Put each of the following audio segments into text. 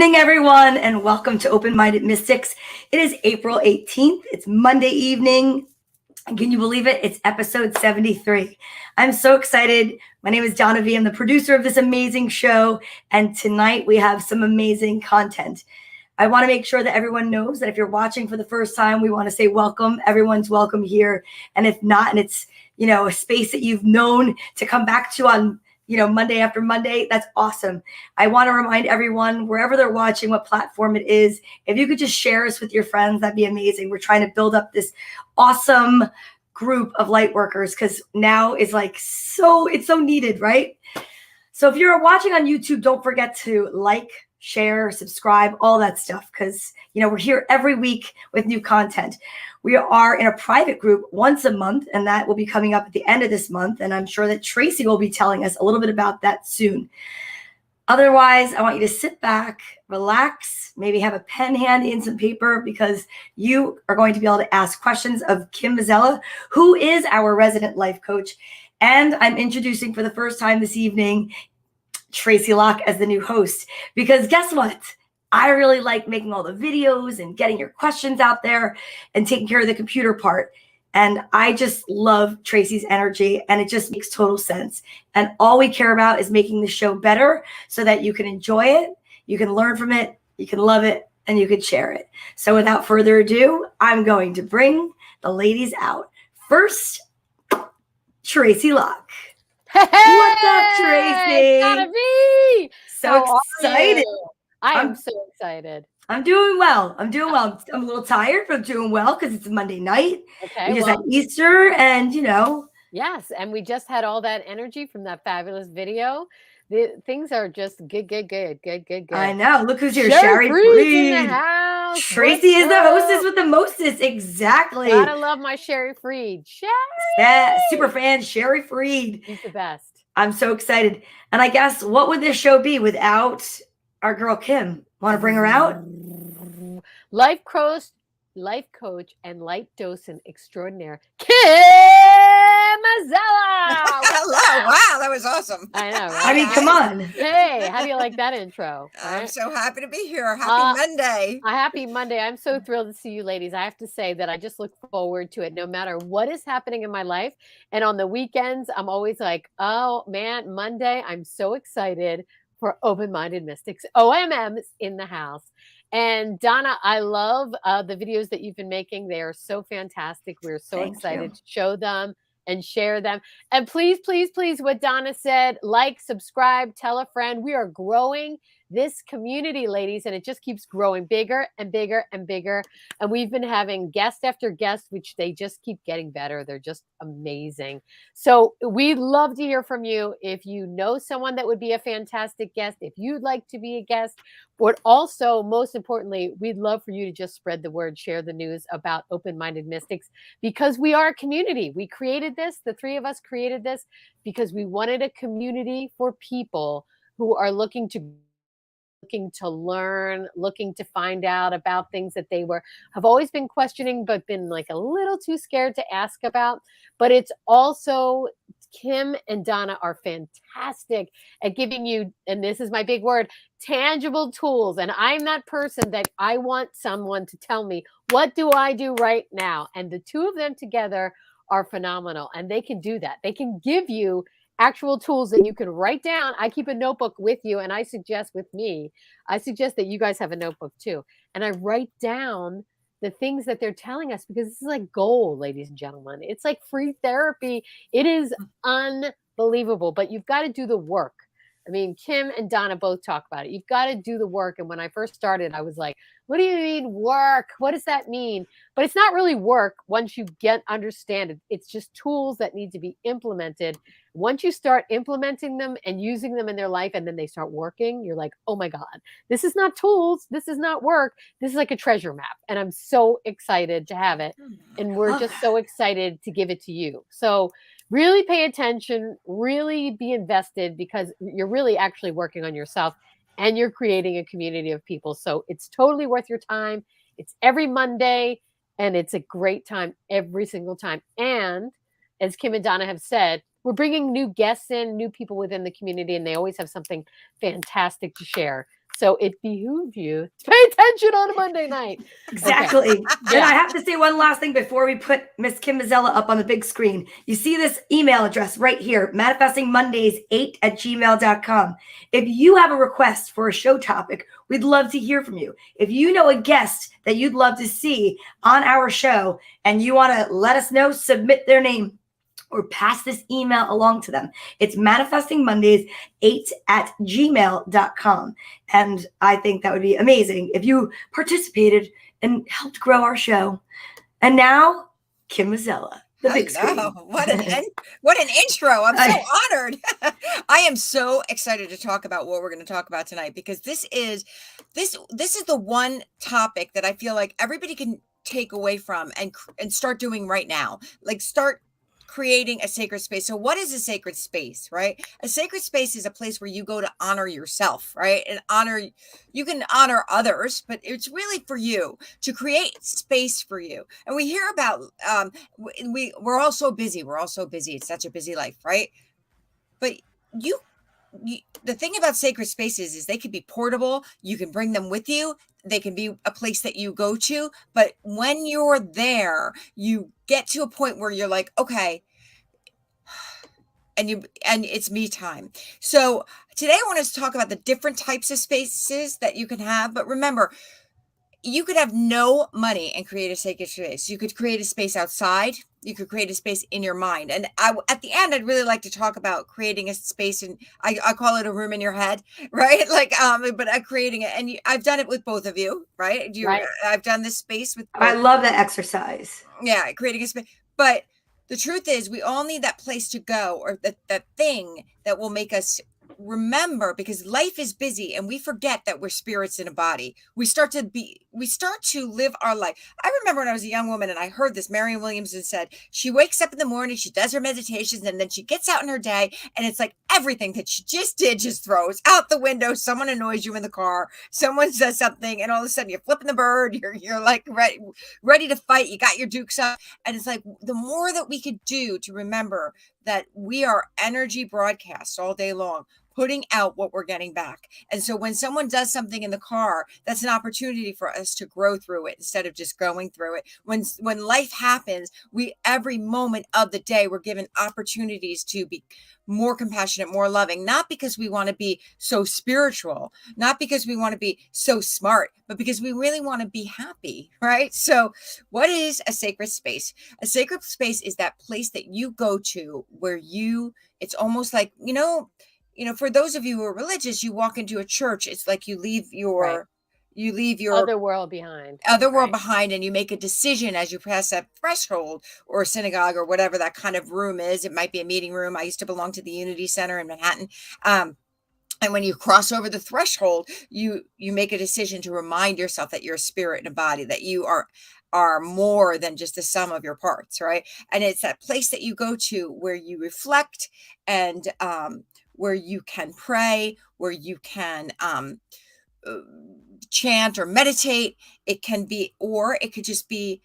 evening, everyone, and welcome to Open-Minded Mystics. It is April 18th. It's Monday evening. And can you believe it? It's episode 73. I'm so excited. My name is Donna V. I'm the producer of this amazing show. And tonight we have some amazing content. I want to make sure that everyone knows that if you're watching for the first time, we want to say welcome. Everyone's welcome here. And if not, and it's, a space that you've known to come back to on Monday after Monday, that's awesome. I want to remind everyone, wherever they're watching, what platform it is, if you could just share us with your friends, that'd be amazing. We're trying to build up this awesome group of light workers because now is it's so needed, right? So if you're watching on YouTube, don't forget to like, share, subscribe, all that stuff, because we're here every week with new content. We are in a private group once a month, and that will be coming up at the end of this month, and I'm sure that Tracy will be telling us a little bit about that soon. Otherwise, I want you to sit back, relax, maybe have a pen handy and some paper, because you are going to be able to ask questions of Kim Mazzella, who is our resident life coach, and I'm introducing for the first time this evening Tracy Locke as the new host, because guess what? I really like making all the videos and getting your questions out there and taking care of the computer part. And I just love Tracy's energy, and it just makes total sense. And all we care about is making the show better so that you can enjoy it, you can learn from it, you can love it, and you can share it. So without further ado, I'm going to bring the ladies out. First, Tracy Locke. Hey, what's up, Tracy? Donna V. So excited. I'm so excited. I'm doing well. I'm a little tired, but I'm doing well because it's Monday night. Okay. We just had Easter, and Yes, and we just had all that energy from that fabulous video. Things are just good. I know. Look who's here. Sherry Freed's Freed in the house. Tracy is the hostess with the mostest. Exactly. Gotta love my Sherry Freed. Yeah, super fan Sherry Freed. He's the best. I'm so excited. And I guess, what would this show be without our girl Kim? Want to bring her out? Life coach and light docent extraordinaire, Kim Mazzella. Hello. Wow, that was awesome. I know, right? I mean, come on. Hey, how do you like that intro? I'm so happy to be here. Happy Monday. A happy Monday. I'm so thrilled to see you ladies. I have to say that I just look forward to it no matter what is happening in my life. And on the weekends, I'm always like, oh man, Monday, I'm so excited for Open-Minded Mystics. OMM's in the house. And Donna, I love the videos that you've been making. They are so fantastic. We're so excited to show them and share them. And please, what Donna said, like, subscribe, tell a friend. We are growing this community, ladies, and it just keeps growing bigger and bigger and bigger. And we've been having guest after guest, which they just keep getting better. They're just amazing. So we'd love to hear from you. If you know someone that would be a fantastic guest, if you'd like to be a guest, but also, most importantly, we'd love for you to just spread the word, share the news about Open-Minded Mystics, because we are a community. We created this, the three of us created this, because we wanted a community for people who are looking to learn, looking to find out about things that they have always been questioning, but been a little too scared to ask about. But it's also, Kim and Donna are fantastic at giving you, and this is my big word, tangible tools. And I'm that person that I want someone to tell me, what do I do right now? And the two of them together are phenomenal. And they can do that. They can give you actual tools that you can write down. I keep a notebook with you, and I suggest that you guys have a notebook too. And I write down the things that they're telling us, because this is like gold, ladies and gentlemen. It's like free therapy. It is unbelievable, but you've got to do the work. I mean, Kim and Donna both talk about it. You've got to do the work. And when I first started, I was like, what do you mean work? What does that mean? But it's not really work once you understand it. It's just tools that need to be implemented. Once you start implementing them and using them in their life, and then they start working, you're like, oh my God, this is not tools. This is not work. This is like a treasure map. And I'm so excited to have it. And we're just so excited to give it to you. So really pay attention, really be invested, because you're really actually working on yourself and you're creating a community of people. So it's totally worth your time. It's every Monday, and it's a great time every single time. And as Kim and Donna have said, we're bringing new guests in, new people within the community, and they always have something fantastic to share. So it behooves you to pay attention on a Monday night. Exactly. Okay. And I have to say one last thing before we put Miss Kim Mazzella up on the big screen. You see this email address right here, manifestingmondays8@gmail.com. If you have a request for a show topic, we'd love to hear from you. If you know a guest that you'd love to see on our show and you want to let us know, submit their name or pass this email along to them. It's manifestingmondays8@gmail.com. And I think that would be amazing if you participated and helped grow our show. And now, Kim Mazzella, the big screen. What an intro. I'm so honored. I am so excited to talk about what we're going to talk about tonight, because this is the one topic that I feel like everybody can take away from and start doing right now. Like, start creating a sacred space. So what is a sacred space, right? A sacred space is a place where you go to honor yourself, right? And you can honor others, but it's really for you to create space for you. And we hear about, we're all so busy. We're all so busy. It's such a busy life, right? But the thing about sacred spaces is they can be portable. You can bring them with you. They can be a place that you go to. But when you're there, you get to a point where you're like, okay, and it's me time. So today I want us to talk about the different types of spaces that you can have. But remember, you could have no money and create a sacred space. You could create a space outside. You could create a space in your mind. And at the end, I'd really like to talk about creating a space, and I call it a room in your head, right? Like, but creating it, and I've done it with both of you, right? Right. I've done this space with. I love that exercise. Yeah, creating a space. But the truth is, we all need that place to go, or that thing that will make us remember, because life is busy and we forget that we're spirits in a body. We start to live our life. I remember when I was a young woman and I heard this, Marianne Williamson said, she wakes up in the morning, she does her meditations, and then she gets out in her day, and it's like everything that she just did just throws out the window. Someone annoys you in the car, someone says something, and all of a sudden you're flipping the bird, you're like ready to fight, you got your dukes up. And it's like, the more that we could do to remember that we are energy broadcasts all day long, putting out what we're getting back. And so when someone does something in the car, that's an opportunity for us to grow through it instead of just going through it. When life happens, every moment of the day, we're given opportunities to be more compassionate, more loving, not because we want to be so spiritual, not because we want to be so smart, but because we really want to be happy, right? So what is a sacred space? A sacred space is that place that you go to where it's almost like, for those of you who are religious, you walk into a church, it's like you leave your other world behind. Behind, and you make a decision as you pass that threshold, or a synagogue, or whatever that kind of room is. It might be a meeting room. I used to belong to the Unity Center in Manhattan. And when you cross over the threshold, you make a decision to remind yourself that you're a spirit and a body, that you are more than just the sum of your parts, right? And it's that place that you go to where you reflect, and where you can pray, where you can chant or meditate. It can be, or it could just be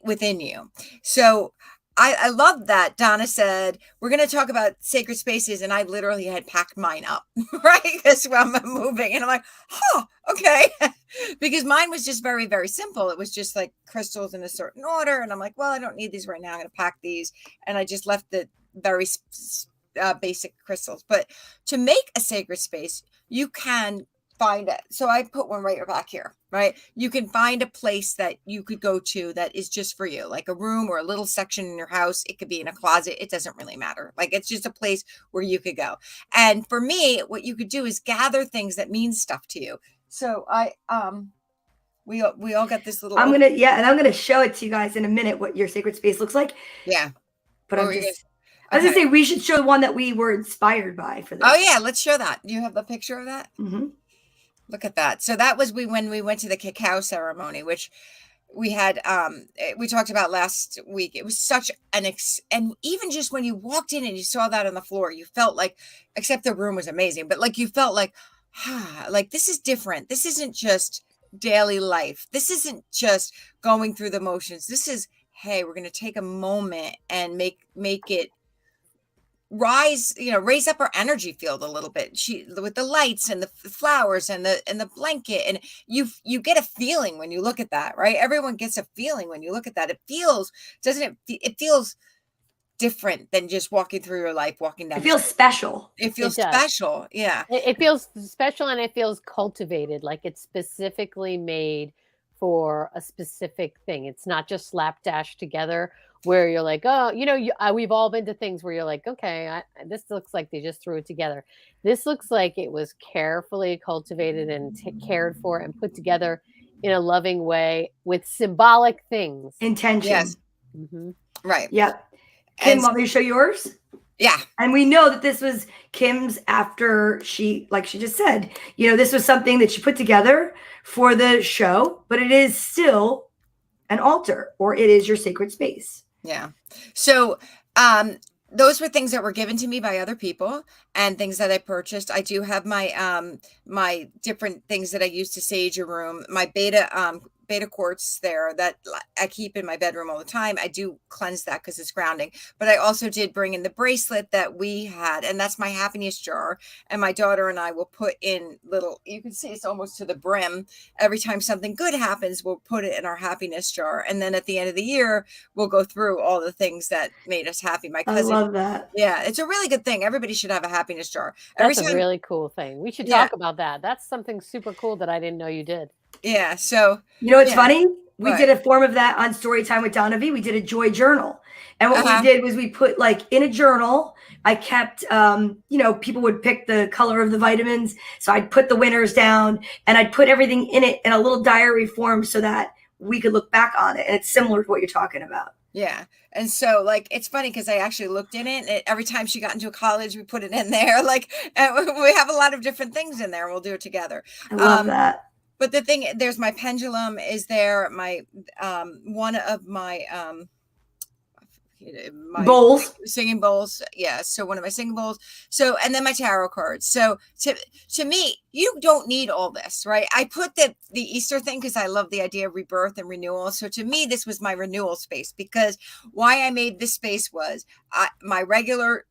within you. So I love that Donna said, we're going to talk about sacred spaces. And I literally had packed mine up, right? Because I'm moving, and I'm like, okay. Because mine was just very, very simple. It was just like crystals in a certain order. And I'm like, well, I don't need these right now. I'm going to pack these. And I just left the very basic crystals. But to make a sacred space, you can find it. So I put one right back here, right? You can find a place that you could go to that is just for you, like a room or a little section in your house. It could be in a closet. It doesn't really matter. Like, it's just a place where you could go. And for me, what you could do is gather things that mean stuff to you. So we all got this little. I'm gonna show it to you guys in a minute what your sacred space looks like. Yeah. But I was gonna say, we should show the one that we were inspired by for this. Oh yeah, let's show that. Do you have the picture of that? Mm-hmm. Look at that. So that was when we went to the cacao ceremony, which we had, we talked about last week. It was such and even just when you walked in and you saw that on the floor, you felt like, except the room was amazing, but like you felt like, like this is different. This isn't just daily life. This isn't just going through the motions. This is, hey, we're going to take a moment and make it raise up our energy field a little bit. With the lights and the flowers and the blanket, and you get a feeling when you look at that, right? Everyone gets a feeling when you look at that. It feels, doesn't it? It feels different than just walking through your life, walking down It the feels street. special. It feels It does. special. Yeah. It feels special, and it feels cultivated, like it's specifically made for a specific thing. It's not just slapdash together where you're like, oh, we've all been to things where you're like, okay, this looks like they just threw it together. This looks like it was carefully cultivated and cared for and put together in a loving way with symbolic things. Intention. Yes. Mhm. Right. Yep. Kim, want me to show yours? Yeah. And we know that this was Kim's after she, like she just said, this was something that she put together for the show, but it is still an altar, or it is your sacred space. Yeah. So, those were things that were given to me by other people and things that I purchased. I do have my my different things that I use to sage a room. My beta quartz there that I keep in my bedroom all the time. I do cleanse that because it's grounding. But I also did bring in the bracelet that we had, and that's my happiness jar. And my daughter and I will put in little, you can see it's almost to the brim. Every time something good happens, we'll put it in our happiness jar. And then at the end of the year, we'll go through all the things that made us happy. My cousin, I love that. Yeah, it's a really good thing. Everybody should have a happiness jar. That's a really cool thing. We should talk about that. That's something super cool that I didn't know you did. Yeah. So, it's funny. We did a form of that on Storytime with Donna V. We did a joy journal. And what we did was we put in a journal, I kept, people would pick the color of the vitamins. So I'd put the winners down and I'd put everything in it in a little diary form so that we could look back on it. And it's similar to what you're talking about. Yeah. And so it's funny because I actually looked in it, and every time she got into a college, we put it in there. We have a lot of different things in there, and we'll do it together. I love that. But the thing, there's my pendulum is there. My, one of my bowls, singing bowls. Yeah. So one of my singing bowls. So, and then my tarot cards. So to me, you don't need all this, right? I put the Easter thing because I love the idea of rebirth and renewal. So to me, this was my renewal space, because why I made this space was my regular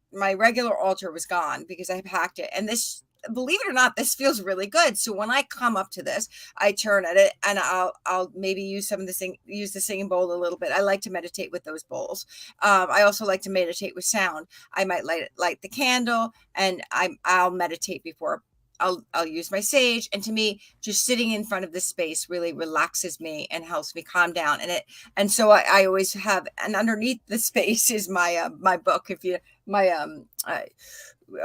altar was gone because I packed it. And this, believe it or not, this feels really good. So when I come up to this, I turn at it and I'll maybe use the singing bowl a little bit. I like to meditate with those bowls. I also like to meditate with sound. I might light the candle, and I'll meditate before. I'll use my sage. And to me, just sitting in front of this space really relaxes me and helps me calm down. And so I always have, and underneath the space is my my book.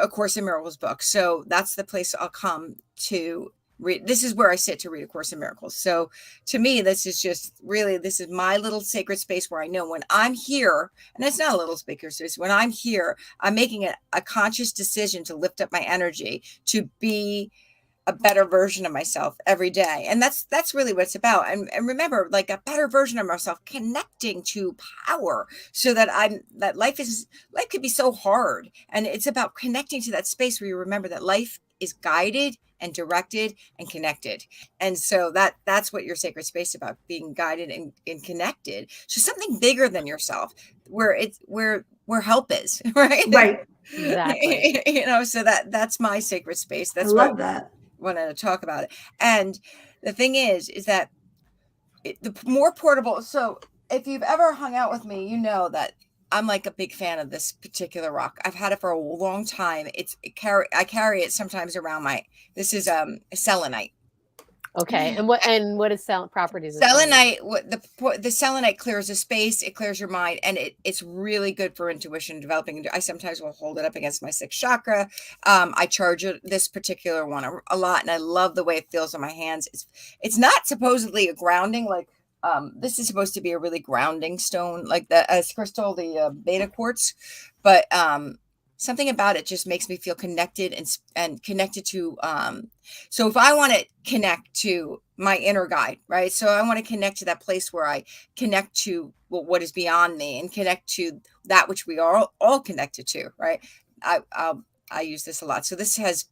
A Course in Miracles book. So that's the place I'll come to read. This is where I sit to read A Course in Miracles. So to me, this is my little sacred space where I know when I'm here, and it's not a little sacred space, when I'm here, I'm making a conscious decision to lift up my energy, to be a better version of myself every day. And that's really what it's about. And remember, a better version of myself, connecting to power, so that life could be so hard. And it's about connecting to that space where you remember that life is guided and directed and connected. And so that's what your sacred space is about, being guided and connected to something bigger than yourself, where help is, right? Right. Exactly. So that's my sacred space. That's I love that. Wanted to talk about it. And the thing is that the more portable. So if you've ever hung out with me, you know that I'm a big fan of this particular rock. I've had it for a long time. I carry it sometimes around this is selenite. Okay. And what is properties? Selenite, the selenite clears the space, it clears your mind, and it's really good for intuition developing. I sometimes will hold it up against my sixth chakra. I charge this particular one a lot, and I love the way it feels on my hands. It's not supposedly a grounding, this is supposed to be a really grounding stone, like the crystal, the beta quartz, but something about it just makes me feel connected and connected to. So if I want to connect to my inner guide, right? So I want to connect to that place where I connect to what is beyond me and connect to that which we are all connected to, right? I use this a lot. So this has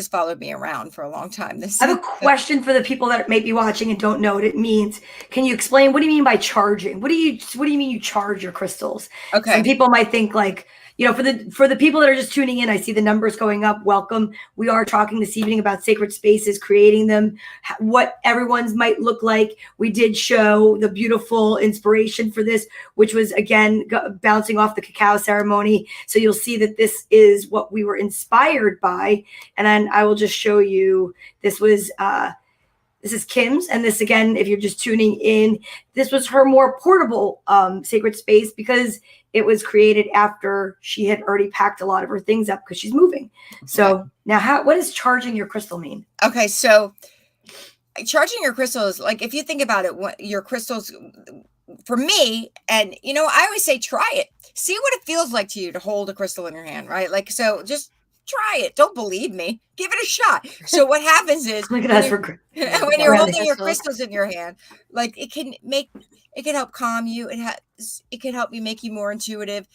followed me around for a long time. I have a question for the people that may be watching and don't know what it means. Can you explain, what do you mean by charging? What do you mean you charge your crystals? Okay. Some people might think for the people that are just tuning in, I see the numbers going up. Welcome. We are talking this evening about sacred spaces, creating them, what everyone's might look like. We did show the beautiful inspiration for this, which was again bouncing off the cacao ceremony. So you'll see that this is what we were inspired by. And then I will just show you, this is Kim's, and this again, if you're just tuning in, this was her more portable sacred space because it was created after she had already packed a lot of her things up because she's moving. So now, what does charging your crystal mean? Okay, so charging your crystals, like if you think about it, your crystals, for me, and I always say try it, see what it feels like to you to hold a crystal in your hand, right? Like, so just try it. Don't believe me. Give it a shot. So what happens is Look at us. when you're holding your crystals in your hand, like it can help calm you. It can help you, make you more intuitive.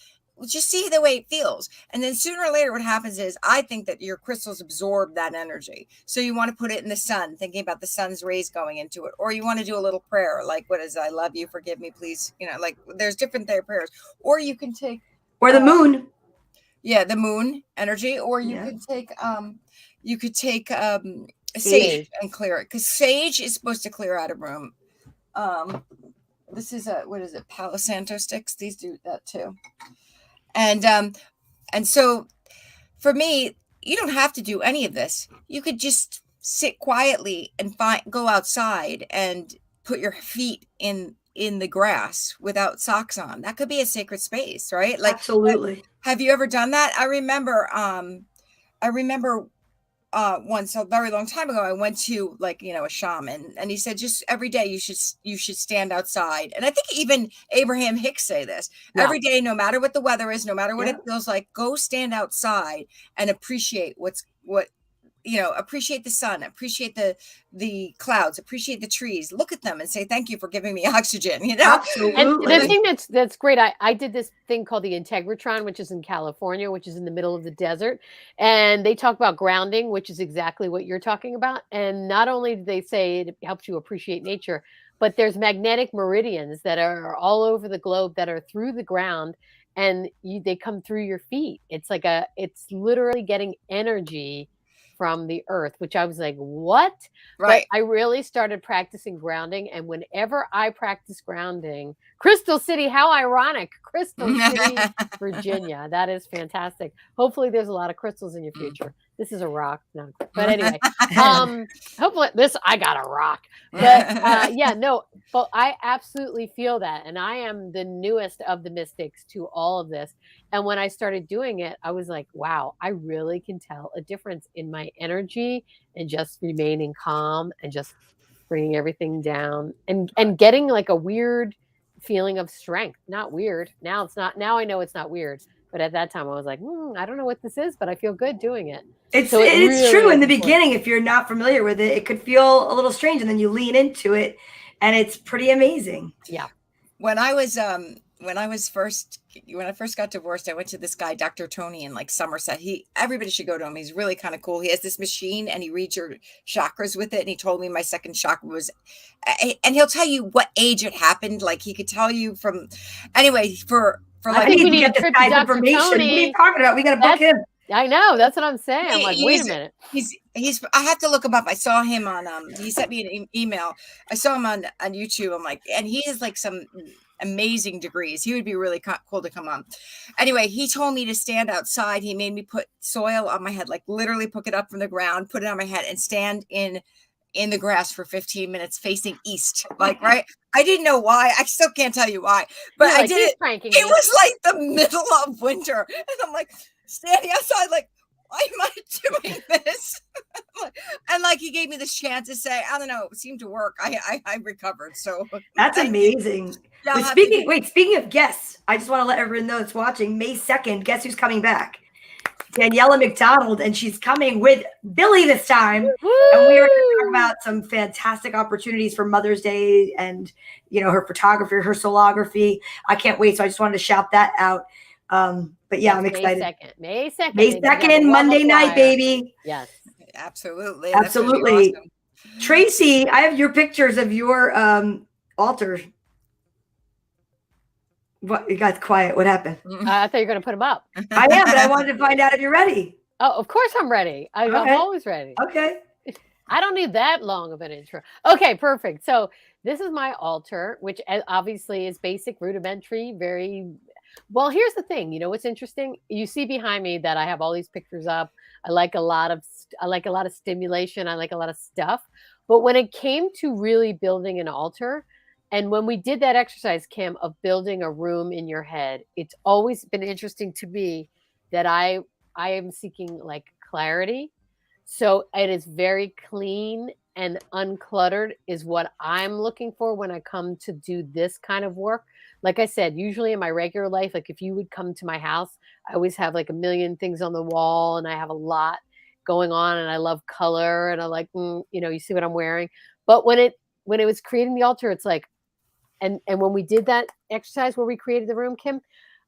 Just see the way it feels. And then sooner or later, what happens is I think that your crystals absorb that energy. So you want to put it in the sun, thinking about the sun's rays going into it. Or you want to do a little prayer, like, what is it? I love you, forgive me, please. Like there's different prayers. Or you can take. Or the moon. Yeah, the moon energy. Or you could take sage and clear it. Because sage is supposed to clear out a room. This is what is it? Palo Santo sticks. These do that too. And so for me, you don't have to do any of this. You could just sit quietly and go outside and put your feet in the grass without socks on. That could be a sacred space, right? Like, absolutely. Have you ever done that? I remember once, a very long time ago, I went to a shaman, and he said just every day you should stand outside. And I think even Abraham Hicks say this every day, no matter what the weather is, no matter what it feels like, go stand outside and appreciate appreciate the sun, appreciate the clouds, appreciate the trees, look at them and say, thank you for giving me oxygen, Absolutely. And the thing that's great, I did this thing called the Integratron, which is in California, which is in the middle of the desert. And they talk about grounding, which is exactly what you're talking about. And not only do they say it helps you appreciate nature, but there's magnetic meridians that are all over the globe that are through the ground, and they come through your feet. It's literally getting energy from the earth, which I was like, what? Right. But I really started practicing grounding. And whenever I practice grounding, Crystal City, how ironic, Crystal City, Virginia. That is fantastic. Hopefully there's a lot of crystals in your future. This is a rock. No, but anyway, hopefully I got a rock. But but I absolutely feel that. And I am the newest of the mystics to all of this. And when I started doing it, I was like, wow, I really can tell a difference in my energy and just remaining calm and just bringing everything down and getting like a weird feeling of strength. Not weird. Now it's not. Now I know it's not weird. But at that time I was like, I don't know what this is, but I feel good doing it. It's really true. In the beginning, if you're not familiar with it, it could feel a little strange, and then you lean into it and it's pretty amazing. Yeah. When I first got divorced, I went to this guy, Dr. Tony, in Somerset. Everybody should go to him. He's really kind of cool. He has this machine and he reads your chakras with it. And he told me my second chakra was, and he'll tell you what age it happened. Like he could tell you from, anyway, I think we need to trip to Dr. Tony. What are you talking about? We got to book him. I know. That's what I'm saying. I'm like, wait a minute. I have to look him up. I saw him on, he sent me an email. I saw him on YouTube. I'm like, and he has some amazing degrees. He would be really cool to come on. Anyway, he told me to stand outside. He made me put soil on my head, literally pick it up from the ground, put it on my head and stand in the grass for 15 minutes facing east. Right. I didn't know why. I still can't tell you why, but I did it. It was the middle of winter. And I'm standing outside, why am I doing this? And he gave me this chance to say, I don't know, it seemed to work. I recovered. So that's amazing. But speaking of guests, I just want to let everyone know that's watching, May 2nd, guess who's coming back? Daniela McDonald, and she's coming with Billy this time. Woo! And we are going to talk about some fantastic opportunities for Mother's Day and, her photography, her solography. I can't wait. So I just wanted to shout that out. But yeah, I'm excited. May 2nd. May 2nd, Monday night, baby. Yes. Absolutely. Absolutely. Awesome. Tracy, I have your pictures of your altar. What, you got quiet. What happened? I thought you were going to put them up. I am, but I wanted to find out if you're ready. Oh, of course I'm ready. I'm Okay. always ready. Okay. I don't need that long of an intro. Okay, perfect. So this is my altar, which obviously is basic, rudimentary, very well. Here's the thing. You know what's interesting? You see behind me that I have all these pictures up. I like a lot of stimulation. I like a lot of stuff. But when it came to really building an altar, and when we did that exercise, Kim, of building a room in your head, it's always been interesting to me that I am seeking like clarity. So it is very clean and uncluttered is what I'm looking for when I come to do this kind of work. Like I said, usually in my regular life, like if you would come to my house, I always have like a million things on the wall and I have a lot going on and I love color and I like, you see what I'm wearing. But when it was creating the altar, it's like, and when we did that exercise where we created the room, Kim,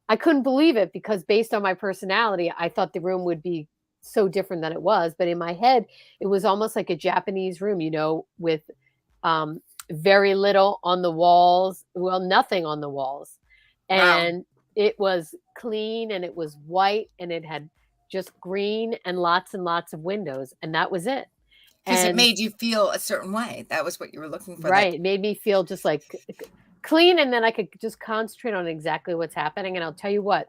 I couldn't believe it because based on my personality, I thought the room would be so different than it was. But in my head, it was almost like a Japanese room, with very little on the walls. Well, nothing on the walls. And wow. It was clean and it was white and it had just green and lots of windows. And that was it. Because it made you feel a certain way. That was what you were looking for. Right. It made me feel just like clean. And then I could just concentrate on exactly what's happening. And I'll tell you what,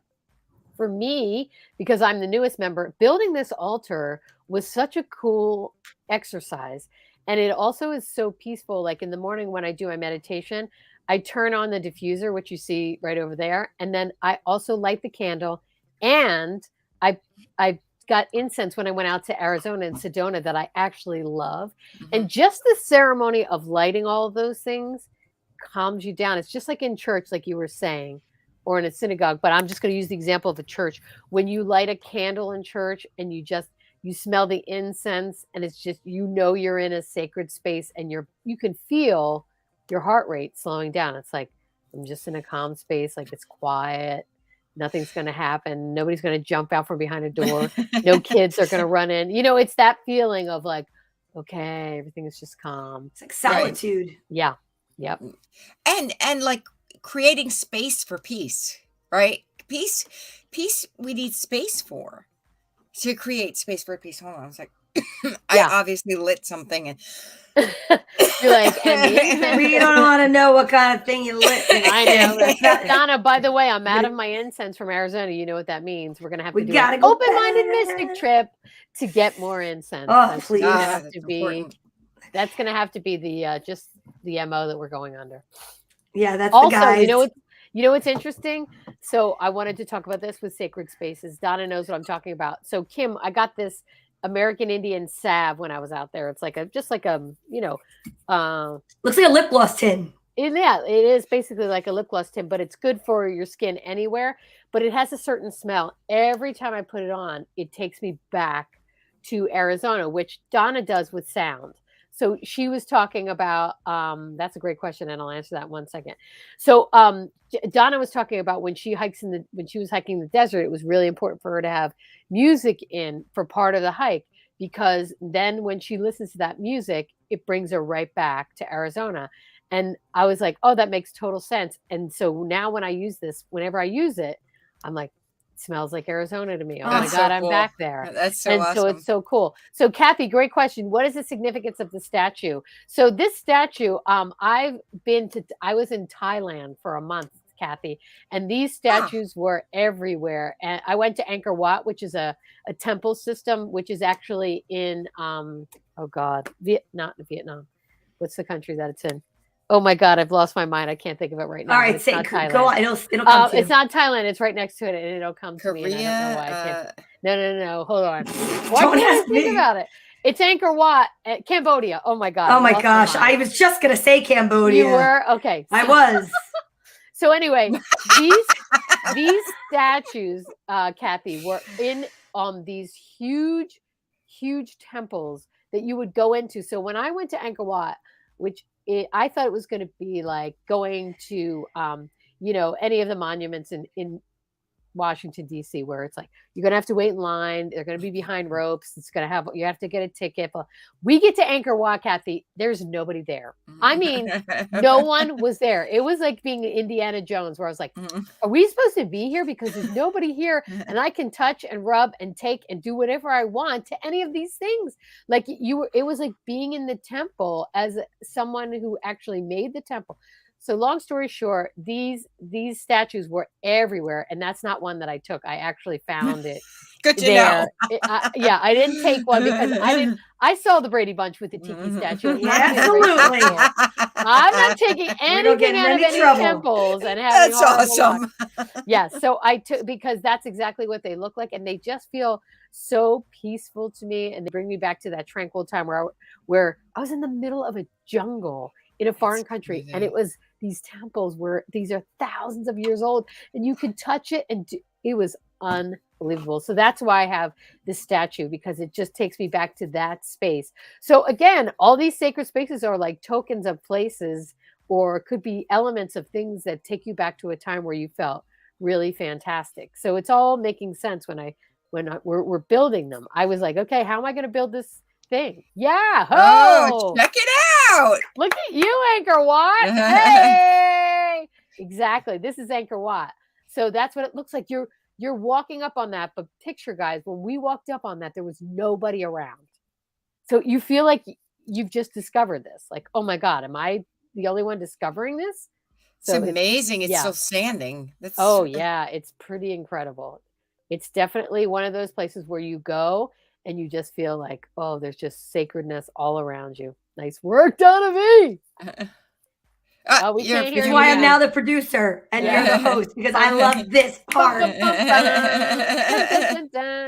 for me, because I'm the newest member, building this altar was such a cool exercise. And it also is so peaceful. Like in the morning when I do my meditation, I turn on the diffuser, which you see right over there. And then I also light the candle. And I got incense when I went out to Arizona and Sedona that I actually love. Mm-hmm. And just the ceremony of lighting all of those things calms you down. It's just like in church, like you were saying, or in a synagogue, but I'm just going to use the example of a church. When you light a candle in church and you smell the incense and it's just, you're in a sacred space and you can feel your heart rate slowing down. It's like, I'm just in a calm space. Like it's quiet. Nothing's going to happen. Nobody's going to jump out from behind a door. No kids are going to run in. It's that feeling of like, okay, everything is just calm. It's like solitude. Right? Yeah. Yep. And like creating space for peace, right? Peace we need space for. To create space for peace. Hold on, I was like, I obviously lit something and you're like, we don't want to know what kind of thing you lit. I know. Donna, by the way, I'm out of my incense from Arizona. You know what that means. We're going to have to do an open-minded mystic trip to get more incense. Oh, please. That's going to have to be the just the MO that we're going under. Yeah, that's also, the guys. You know what's interesting? So I wanted to talk about this with sacred spaces. Donna knows what I'm talking about. So Kim, I got this American Indian salve when I was out there. It's like looks like a lip gloss tin. It is basically like a lip gloss tin, but it's good for your skin anywhere. But it has a certain smell. Every time I put it on, it takes me back to Arizona, which Donna does with sound. So she was talking about, that's a great question, and I'll answer that in 1 second. So Donna was talking about when she was hiking the desert, it was really important for her to have music in for part of the hike, because then when she listens to that music, it brings her right back to Arizona. And I was like, oh, that makes total sense. And so now when I use this, whenever I use it, I'm like, smells like Arizona to me. Oh my God, so I'm back there. That's so awesome. So it's so cool. So Kathy, great question. What is the significance of the statue? So this statue, I was in Thailand for a month, Kathy, and these statues were everywhere. And I went to Angkor Wat, which is a temple system, which is actually in, not Vietnam. What's the country that it's in? Oh my God, I've lost my mind. I can't think of it right now. All right, go on. It'll come to you. It's not Thailand. It's right next to it, and it'll come to Korea, me. And I don't know why I can't. No. Hold on. Why don't ask me about it? It's Angkor Wat, Cambodia. Oh my God. Oh my gosh, I was just gonna say Cambodia. You were? Okay. I was. So anyway, these statues, Kathy, were in these huge temples that you would go into. So when I went to Angkor Wat, I thought it was going to be like going to, any of the monuments in Washington, D.C., where it's like, you're going to have to wait in line. They're going to be behind ropes. You have to get a ticket. But we get to Angkor Wat, Kathy. There's nobody there. I mean, no one was there. It was like being Indiana Jones, where I was like, are we supposed to be here? Because there's nobody here and I can touch and rub and take and do whatever I want to any of these things. Like it was like being in the temple as someone who actually made the temple. So long story short, these statues were everywhere, and that's not one that I took. I actually found it. Good to there. know. I didn't take one because I saw the Brady Bunch with the tiki statue. Absolutely. I'm not taking anything out of any temples and having That's awesome. Yeah, so I took, because that's exactly what they look like, and they just feel so peaceful to me, and they bring me back to that tranquil time where I was in the middle of a jungle in a foreign country, and it was these temples where these are thousands of years old, and you could touch it, and it was unbelievable. So that's why I have this statue, because it just takes me back to that space. So again, all these sacred spaces are like tokens of places, or could be elements of things that take you back to a time where you felt really fantastic. So it's all making sense when we're building them. I was like, okay, how am I going to build this thing? Yeah. Oh, check it out. Look at you, Angkor Wat. Hey, exactly. This is Angkor Wat. So that's what it looks like. You're walking up on that, but picture, guys, when we walked up on that, there was nobody around. So you feel like you've just discovered this. Like, oh my God, am I the only one discovering this? So it's amazing. It's still standing. Yeah, it's pretty incredible. It's definitely one of those places where you go and you just feel like, oh, there's just sacredness all around you. Nice work, Donna V. We can't hear That's you. why I'm now the producer and you're the host, because I love this part. I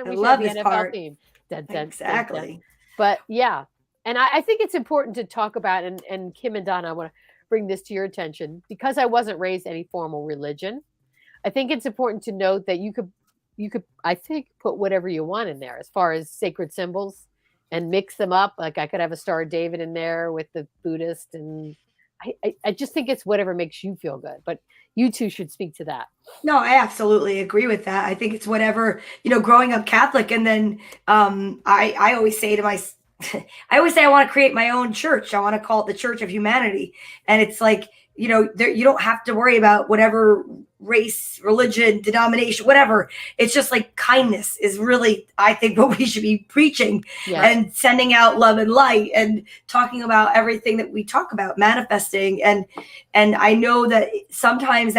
love this part. Theme. Exactly. But yeah, and I think it's important to talk about, and Kim and Donna, I want to bring this to your attention, because I wasn't raised any formal religion. I think it's important to note that you could, I think, put whatever you want in there as far as sacred symbols and mix them up. Like I could have a Star of David in there with the Buddhist, and I just think it's whatever makes you feel good. But you two should speak to that. No, I absolutely agree with that. I think it's whatever, growing up Catholic. And then I always say to I want to create my own church. I want to call it the Church of Humanity. And it's like, you don't have to worry about whatever race, religion, denomination, whatever. It's just like kindness is really, I think, what we should be preaching, and sending out love and light and talking about everything that we talk about, manifesting. And I know that sometimes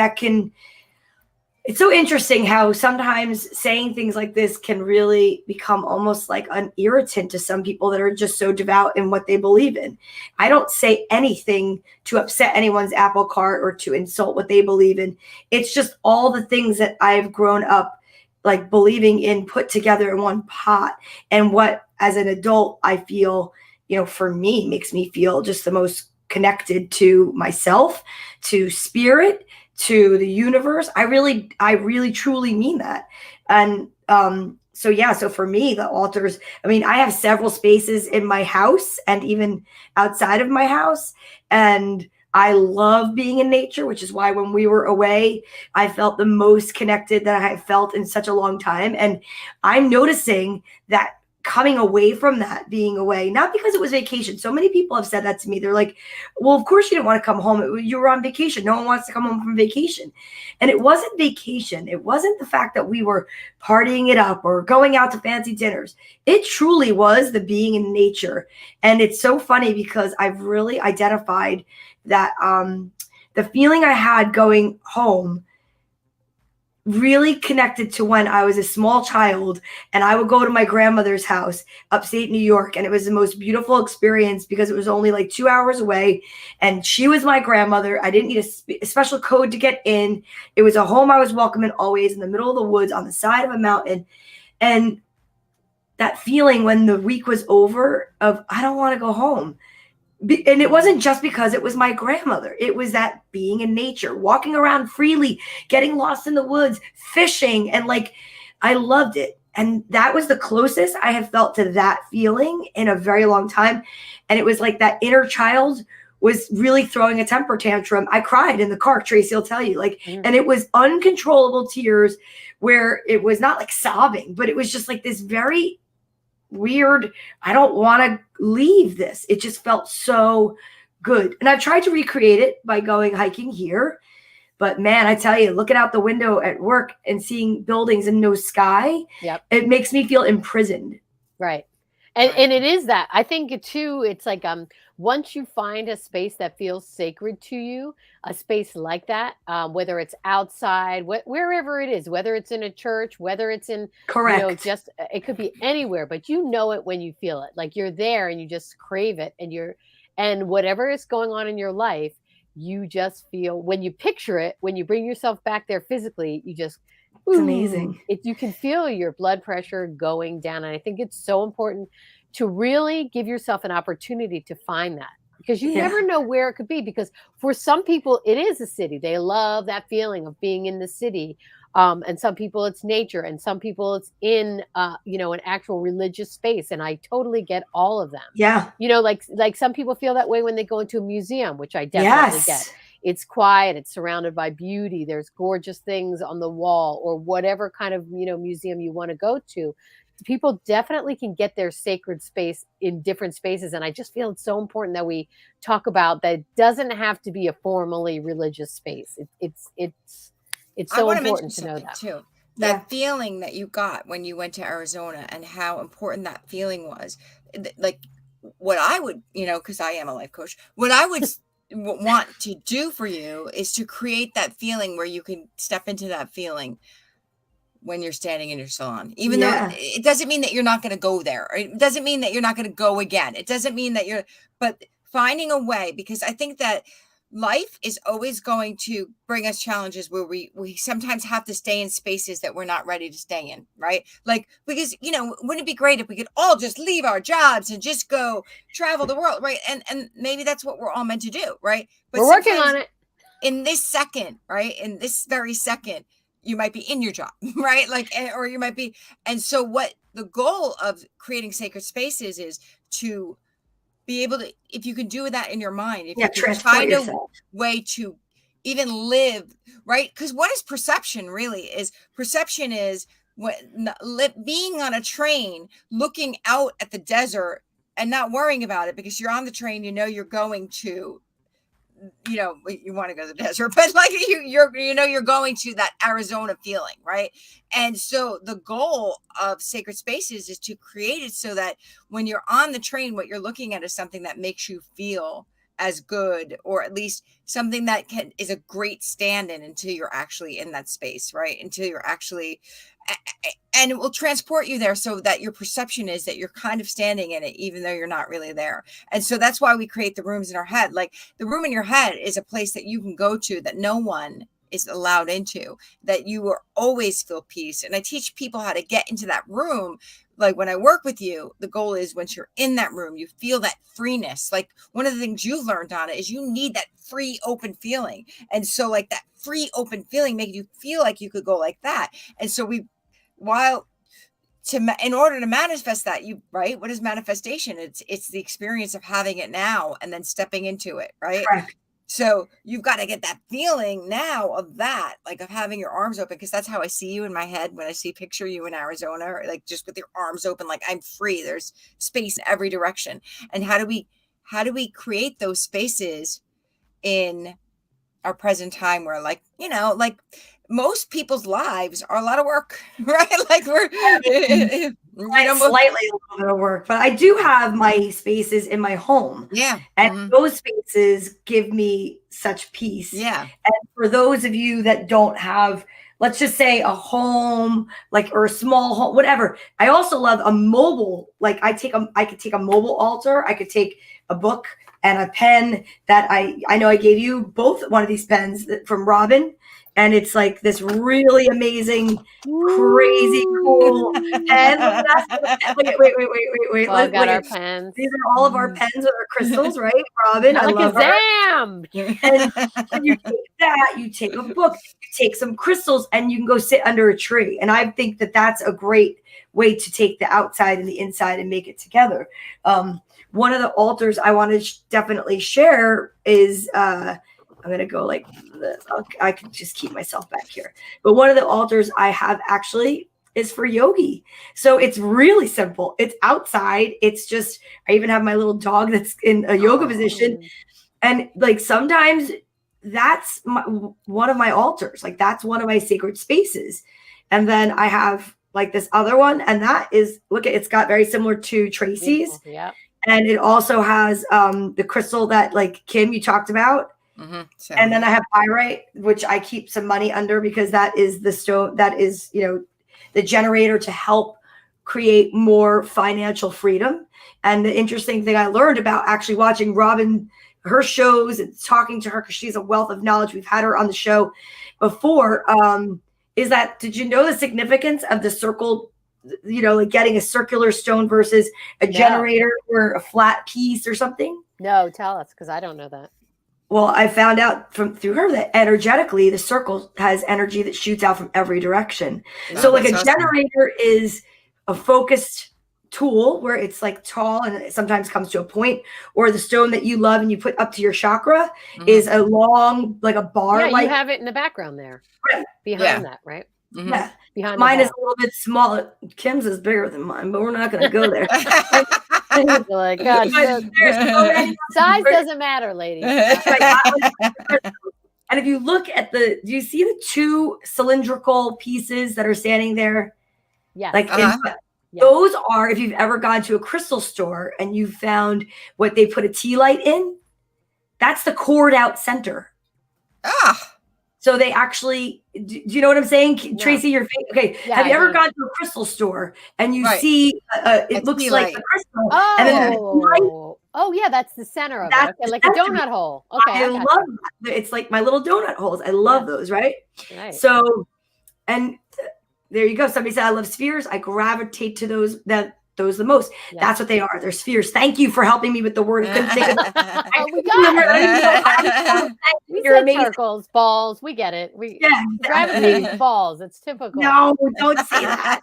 it's so interesting how sometimes saying things like this can really become almost like an irritant to some people that are just so devout in what they believe in. I don't say anything to upset anyone's apple cart or to insult what they believe in. It's just all the things that I've grown up like believing in put together in one pot. And what, as an adult, I feel, for me, makes me feel just the most connected to myself, to spirit, to the universe. I really truly mean that. And so for me, the altars, I have several spaces in my house and even outside of my house, and I love being in nature, which is why when we were away, I felt the most connected that I have felt in such a long time. And I'm noticing that coming away from that, being away, not because it was vacation. So many people have said that to me. They're like, well, of course you didn't want to come home. You were on vacation. No one wants to come home from vacation. And it wasn't vacation. It wasn't the fact that we were partying it up or going out to fancy dinners. It truly was the being in nature. And it's so funny because I've really identified that the feeling I had going home really connected to when I was a small child and I would go to my grandmother's house upstate New York, and it was the most beautiful experience because it was only like 2 hours away and she was my grandmother. I didn't need a special code to get in. It was a home I was welcome in, always in the middle of the woods on the side of a mountain. And that feeling when the week was over of I don't want to go home. And it wasn't just because it was my grandmother. It was that being in nature, walking around freely, getting lost in the woods, fishing. And I loved it. And that was the closest I have felt to that feeling in a very long time. And it was like that inner child was really throwing a temper tantrum. I cried in the car. Tracy will tell you, like, Mm. and it was uncontrollable tears where it was not like sobbing, but it was just like this very weird, I don't want to leave this. It just felt so good. And I've tried to recreate it by going hiking here. But man, I tell you, looking out the window at work and seeing buildings and no sky, Yep. it makes me feel imprisoned. Right. And it is that. I think too, it's like once you find a space that feels sacred to you, a space like that, whether it's outside, wherever it is, whether it's in a church, whether it's in, Correct. just it could be anywhere, but you know it when you feel it. Like you're there and you just crave it, and whatever is going on in your life, you just feel, when you picture it, when you bring yourself back there physically, you just, It's amazing. You can feel your blood pressure going down. And I think it's so important to really give yourself an opportunity to find that, because you never know where it could be. Because for some people, it is a city. They love that feeling of being in the city. And some people it's nature, and some people it's in, an actual religious space. And I totally get all of them. Yeah. Like some people feel that way when they go into a museum, which I definitely get. It's quiet. It's surrounded by beauty. There's gorgeous things on the wall, or whatever kind of, museum you want to go to. People definitely can get their sacred space in different spaces. And I just feel it's so important that we talk about that. It doesn't have to be a formally religious space. It's so important to know that too. That feeling that you got when you went to Arizona, and how important that feeling was. Like what I would, because I am a life coach, what I would want to do for you is to create that feeling where you can step into that feeling when you're standing in your salon, even though it doesn't mean that you're not going to go there. Or it doesn't mean that you're not going to go again. It doesn't mean that but finding a way, because I think that life is always going to bring us challenges where we sometimes have to stay in spaces that we're not ready to stay in, right? Like, because, wouldn't it be great if we could all just leave our jobs and just go travel the world, right? And maybe that's what we're all meant to do, right? But we're working on it. In this second, right? In this very second, you might be in your job, right? Like, or you might be. And so what the goal of creating sacred spaces is to be able to, if you can do that in your mind, if you can find a way to even live, right? Because what is perception really is? Perception is being on a train, looking out at the desert and not worrying about it, because you're on the train, you're going to, you want to go to the desert, but like you're going to that Arizona feeling, right? And so the goal of sacred spaces is to create it so that when you're on the train, what you're looking at is something that makes you feel as good, or at least something that is a great stand-in until you're actually in that space, right? Until you're actually, and it will transport you there, so that your perception is that you're kind of standing in it, even though you're not really there. And so that's why we create the rooms in our head. Like the room in your head is a place that you can go to that no one is allowed into, that you will always feel peace. And I teach people how to get into that room. Like when I work with you, the goal is once you're in that room, you feel that freeness. Like one of the things you've learned, Donna, is you need that free, open feeling. And so like that free, open feeling makes you feel like you could go like that. And so in order to manifest that, right? What is manifestation? It's the experience of having it now and then stepping into it, right? Correct. So you've got to get that feeling now of that, like of having your arms open, because that's how I see you in my head when I picture you in Arizona, or like just with your arms open, like I'm free. There's space in every direction. And how do we create those spaces in our present time, where like most people's lives are a lot of work, right? Like we're slightly a little bit of work, but I do have my spaces in my home. Yeah. And those spaces give me such peace. Yeah. And for those of you that don't have, let's just say a home, or a small home, whatever. I also love a mobile, like I could take a mobile altar. I could take a book and a pen that I know I gave you both one of these pens from Robin. And it's like this really amazing, crazy, cool pen. Wait. Well, got our pens. These are all of our pens with our crystals, right, Robin? I love Alakazam! And you take that, you take a book, you take some crystals, and you can go sit under a tree. And I think that that's a great way to take the outside and the inside and make it together. one of the altars I want to definitely share is, I'm going to go like this. I can just keep myself back here. But one of the altars I have actually is for yogi. So it's really simple. It's outside. It's just, I even have my little dog that's in a yoga position. And like sometimes that's one of my altars. Like that's one of my sacred spaces. And then I have like this other one. And that is, look, it's got very similar to Tracy's. Yeah. And it also has the crystal that like Kim, you talked about. And then I have pyrite, which I keep some money under because that is the stone that is, you know, the generator to help create more financial freedom. And the interesting thing I learned about actually watching Robin, her shows and talking to her, because she's a wealth of knowledge. We've had her on the show before. Is that, did you know the significance of the circle, you know, like getting a circular stone versus a generator or a flat piece or something? No, tell us, because I don't know that. Well, I found out through her that energetically the circle has energy that shoots out from every direction. Wow, so like a awesome. generator is a focused tool where it's like tall and it sometimes comes to a point, or the stone that you love and you put up to your chakra is a long, like a bar. Yeah, like, you have it in the background there. Right. Behind that, right? Yeah. Behind mine is a little bit smaller. Kim's is bigger than mine, but we're not going to go there. You're like, God, There's so many size doesn't matter, ladies. And if you look at do you see the two cylindrical pieces that are standing there? Yeah. Like those are, if you've ever gone to a crystal store and you found what they put a tea light in, that's the cored out center. So they actually, do you know what I'm saying? No. Tracy, your face. Okay. Yeah, have you ever gone to a crystal store and you see, it looks like a crystal. Oh, and then yeah, that's the center of it. Okay, like a donut hole. Okay. I love that. It's like my little donut holes. I love those, right? So, and there you go. Somebody said, I love spheres. I gravitate to those the most. Yeah. That's what they are. They're spheres. Thank you for helping me with the word. I couldn't think of we said circles, balls. We get it. We gravitate balls. It's typical. No, don't say that.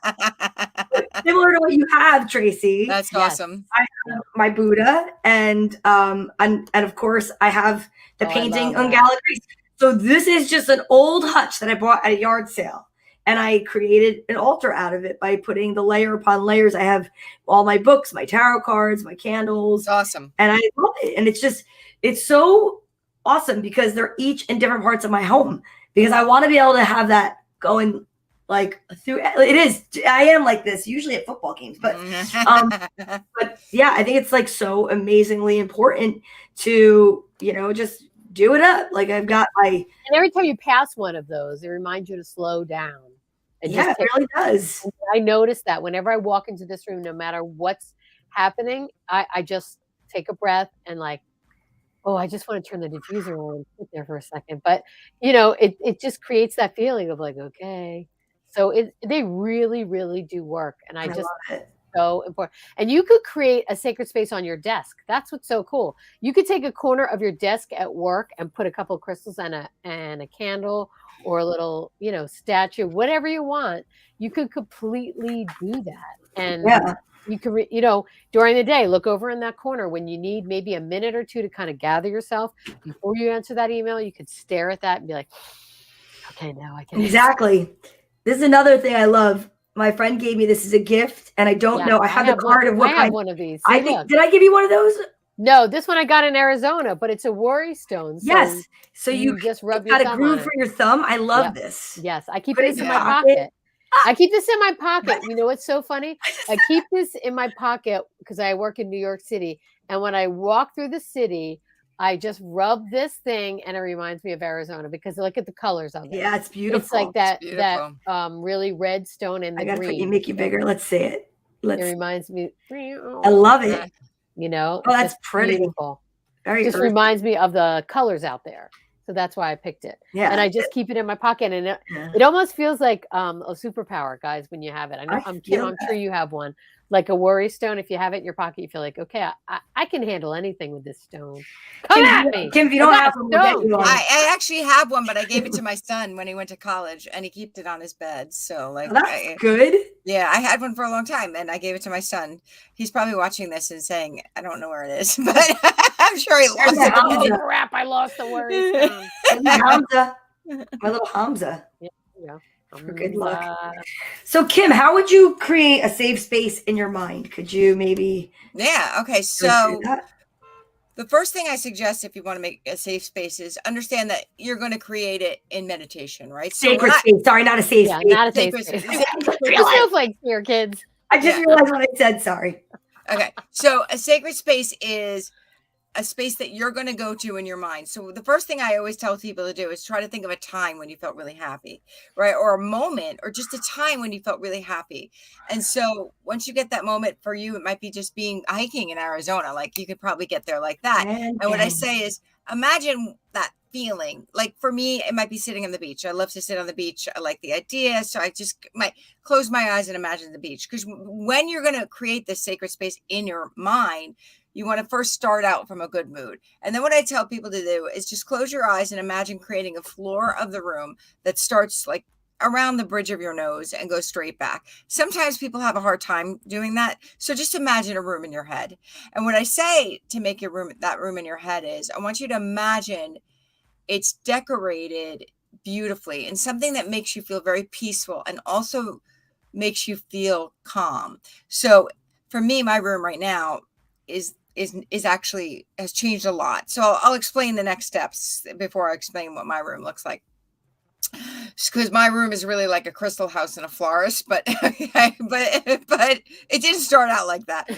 Similar to what you have, Tracy. That's awesome. I have my Buddha, and of course I have the painting on Galleries. So this is just an old hutch that I bought at a yard sale. And I created an altar out of it by putting the layer upon layers. I have all my books, my tarot cards, my candles. It's awesome. And I love it. And it's so awesome because they're each in different parts of my home, because I want to be able to have that going like through. I am like this usually at football games, but yeah, I think it's like so amazingly important to, you know, just do it up. Like I've got and every time you pass one of those, it reminds you to slow down. It really does. I notice that whenever I walk into this room, no matter what's happening, I just take a breath and like, oh, I just want to turn the diffuser on and sit there for a second. But you know, it just creates that feeling of like, okay. So they really, really do work. And I just love it. So important. And you could create a sacred space on your desk. That's what's so cool. You could take a corner of your desk at work and put a couple of crystals and a candle or a little, you know, statue, whatever you want. You could completely do that. And you could, you know, during the day, look over in that corner when you need maybe a minute or two to kind of gather yourself before you answer that email. You could stare at that and be like, okay, now I can. Exactly. This is another thing I love. My friend gave me this as a gift, and I don't know. I have the card of what I have one of these. Did I give you one of those? No, this one I got in Arizona, but it's a worry stone. So yes. So you just rub your thumb on it. Got a groove for your thumb. I love this. Yes. I keep this in my pocket. I keep this in my pocket. You know what's so funny? I keep this in my pocket because I work in New York City. And when I walk through the city, I just rub this thing and it reminds me of Arizona because look at the colors of it. Yeah, it's beautiful. It's like that really red stone and the green. I gotta make you bigger. Let's see it. It reminds me. I love it. You know, oh, that's pretty. Beautiful. Very just reminds me of the colors out there. So that's why I picked it. Yeah. And I just keep it in my pocket. And it almost feels like a superpower, guys, when you have it. I know I'm sure you have one. Like a worry stone. If you have it in your pocket, you feel like, okay, I can handle anything with this stone. Come at me. Kim, if you don't have one, we'll get you one. I actually have one, but I gave it to my son when he went to college and he kept it on his bed. So like that's good. Yeah, I had one for a long time, and I gave it to my son. He's probably watching this and saying, "I don't know where it is," but I'm sure he lost my it. Oh Hamza. crap! I lost the word. It's gone. There's my Hamza. My little Hamza. Yeah. For good luck. So, Kim, how would you create a safe space in your mind? Could you maybe Yeah. Okay. go through So that? the first thing I suggest if you want to make a safe space is understand that you're going to create it in meditation, right? So Sacred space. Sorry, not a safe Yeah, space. not a safe sacred space. space. Real snowflakes here, kids. I just Yeah. realized what I said. Sorry. Okay. So a sacred space is a space that you're going to go to in your mind. So the first thing I always tell people to do is try to think of a time when you felt really happy, right? Or a moment or just a time when you felt really happy. And so once you get that moment, for you, it might be just being hiking in Arizona. Like you could probably get there like that. And what I say is imagine that feeling. Like for me, it might be sitting on the beach. I love to sit on the beach. I like the idea. So I just might close my eyes and imagine the beach. Because when you're going to create this sacred space in your mind, you want to first start out from a good mood. And then what I tell people to do is just close your eyes and imagine creating a floor of the room that starts like around the bridge of your nose and goes straight back. Sometimes people have a hard time doing that. So just imagine a room in your head. And what I say to make that room in your head is I want you to imagine it's decorated beautifully and something that makes you feel very peaceful and also makes you feel calm. So for me, my room right now is actually has changed a lot. So I'll explain the next steps before I explain what my room looks like. Because my room is really like a crystal house in a florist, but but it didn't start out like that.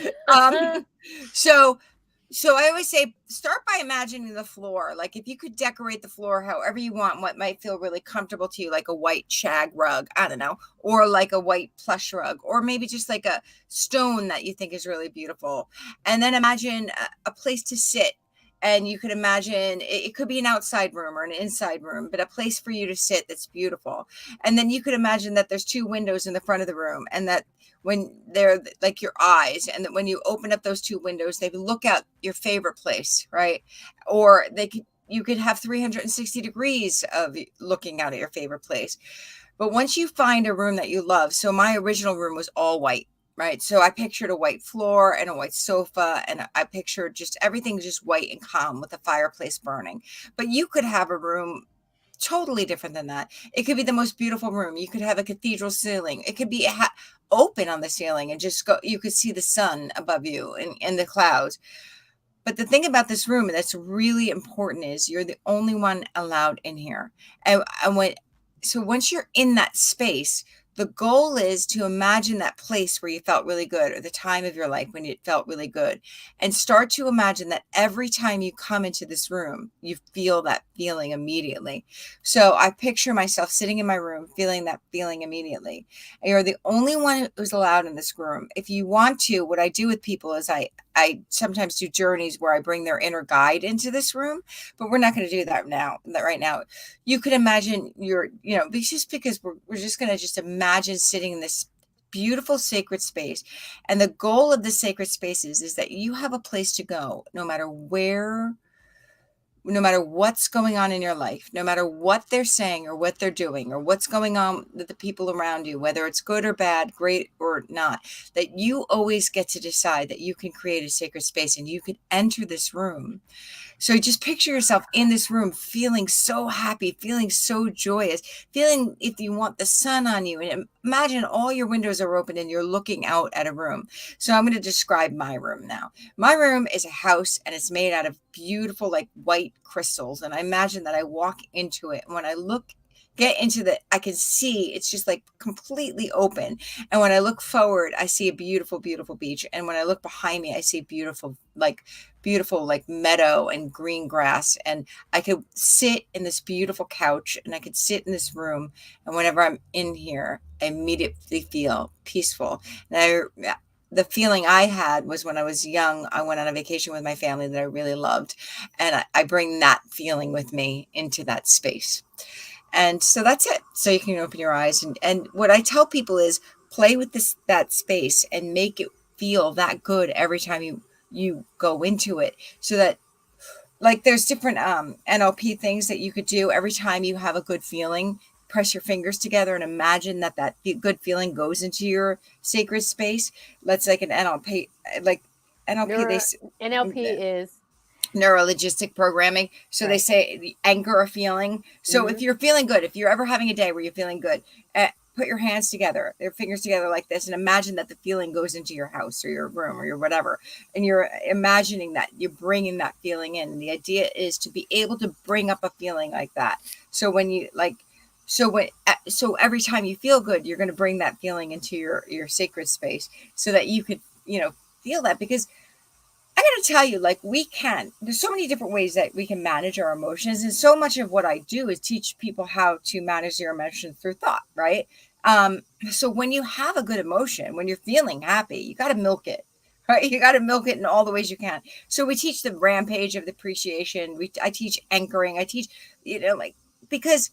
So I always say, start by imagining the floor. Like if you could decorate the floor however you want, what might feel really comfortable to you, like a white shag rug, I don't know, or like a white plush rug, or maybe just like a stone that you think is really beautiful. And then imagine a place to sit. And you could imagine it could be an outside room or an inside room, but a place for you to sit that's beautiful. And then you could imagine that there's two windows in the front of the room, and that when they're like your eyes, and that when you open up those two windows, they look out your favorite place, right? Or you could have 360 degrees of looking out at your favorite place. But once you find a room that you love, so my original room was all white, right? So I pictured a white floor and a white sofa, and I pictured just everything just white and calm with the fireplace burning. But you could have a room totally different than that. It could be the most beautiful room. You could have a cathedral ceiling. It could be open on the ceiling and just go, you could see the sun above you and the clouds. But the thing about this room that's really important is you're the only one allowed in here. So once you're in that space, the goal is to imagine that place where you felt really good, or the time of your life when it felt really good, and start to imagine that every time you come into this room, you feel that feeling immediately. So I picture myself sitting in my room, feeling that feeling immediately. And you're the only one who's allowed in this room. If you want to, what I do with people is I sometimes do journeys where I bring their inner guide into this room, but we're not going to do that right now. You could imagine just because we're just going to just imagine sitting in this beautiful sacred space. And the goal of the sacred spaces is that you have a place to go no matter what's going on in your life, no matter what they're saying or what they're doing or what's going on with the people around you, whether it's good or bad, great or not, that you always get to decide that you can create a sacred space and you can enter this room. So just picture yourself in this room, feeling so happy, feeling so joyous, feeling if you want the sun on you, and imagine all your windows are open and you're looking out at a room. So I'm going to describe my room now. My room is a house and it's made out of beautiful, like white crystals. And I imagine that I walk into it. And when I get into I can see it's just like completely open. And when I look forward, I see a beautiful, beautiful beach. And when I look behind me, I see beautiful like meadow and green grass. And I could sit in this beautiful couch and I could sit in this room. And whenever I'm in here, I immediately feel peaceful. And the feeling I had was when I was young, I went on a vacation with my family that I really loved. And I bring that feeling with me into that space. And so that's it. So you can open your eyes. And what I tell people is play with that space and make it feel that good every time you go into it. So that, like, there's different NLP things that you could do every time you have a good feeling. press your fingers together and imagine that good feeling goes into your sacred space. That's like an NLP, like NLP. NLP is Neurologistic programming. So they say anchor a feeling. So if you're feeling good, if you're ever having a day where you're feeling good, put your hands together, your fingers together like this, and imagine that the feeling goes into your house or your room or your whatever. And you're imagining that you're bringing that feeling in. And the idea is to be able to bring up a feeling like that. So when you so every time you feel good, you're going to bring that feeling into your sacred space so that you could, feel that. Because I got to tell you, there's so many different ways that we can manage our emotions. And so much of what I do is teach people how to manage their emotions through thought, right? So when you have a good emotion, when you're feeling happy, you got to milk it, right? You got to milk it in all the ways you can. So we teach the rampage of the appreciation. I teach anchoring. I teach, because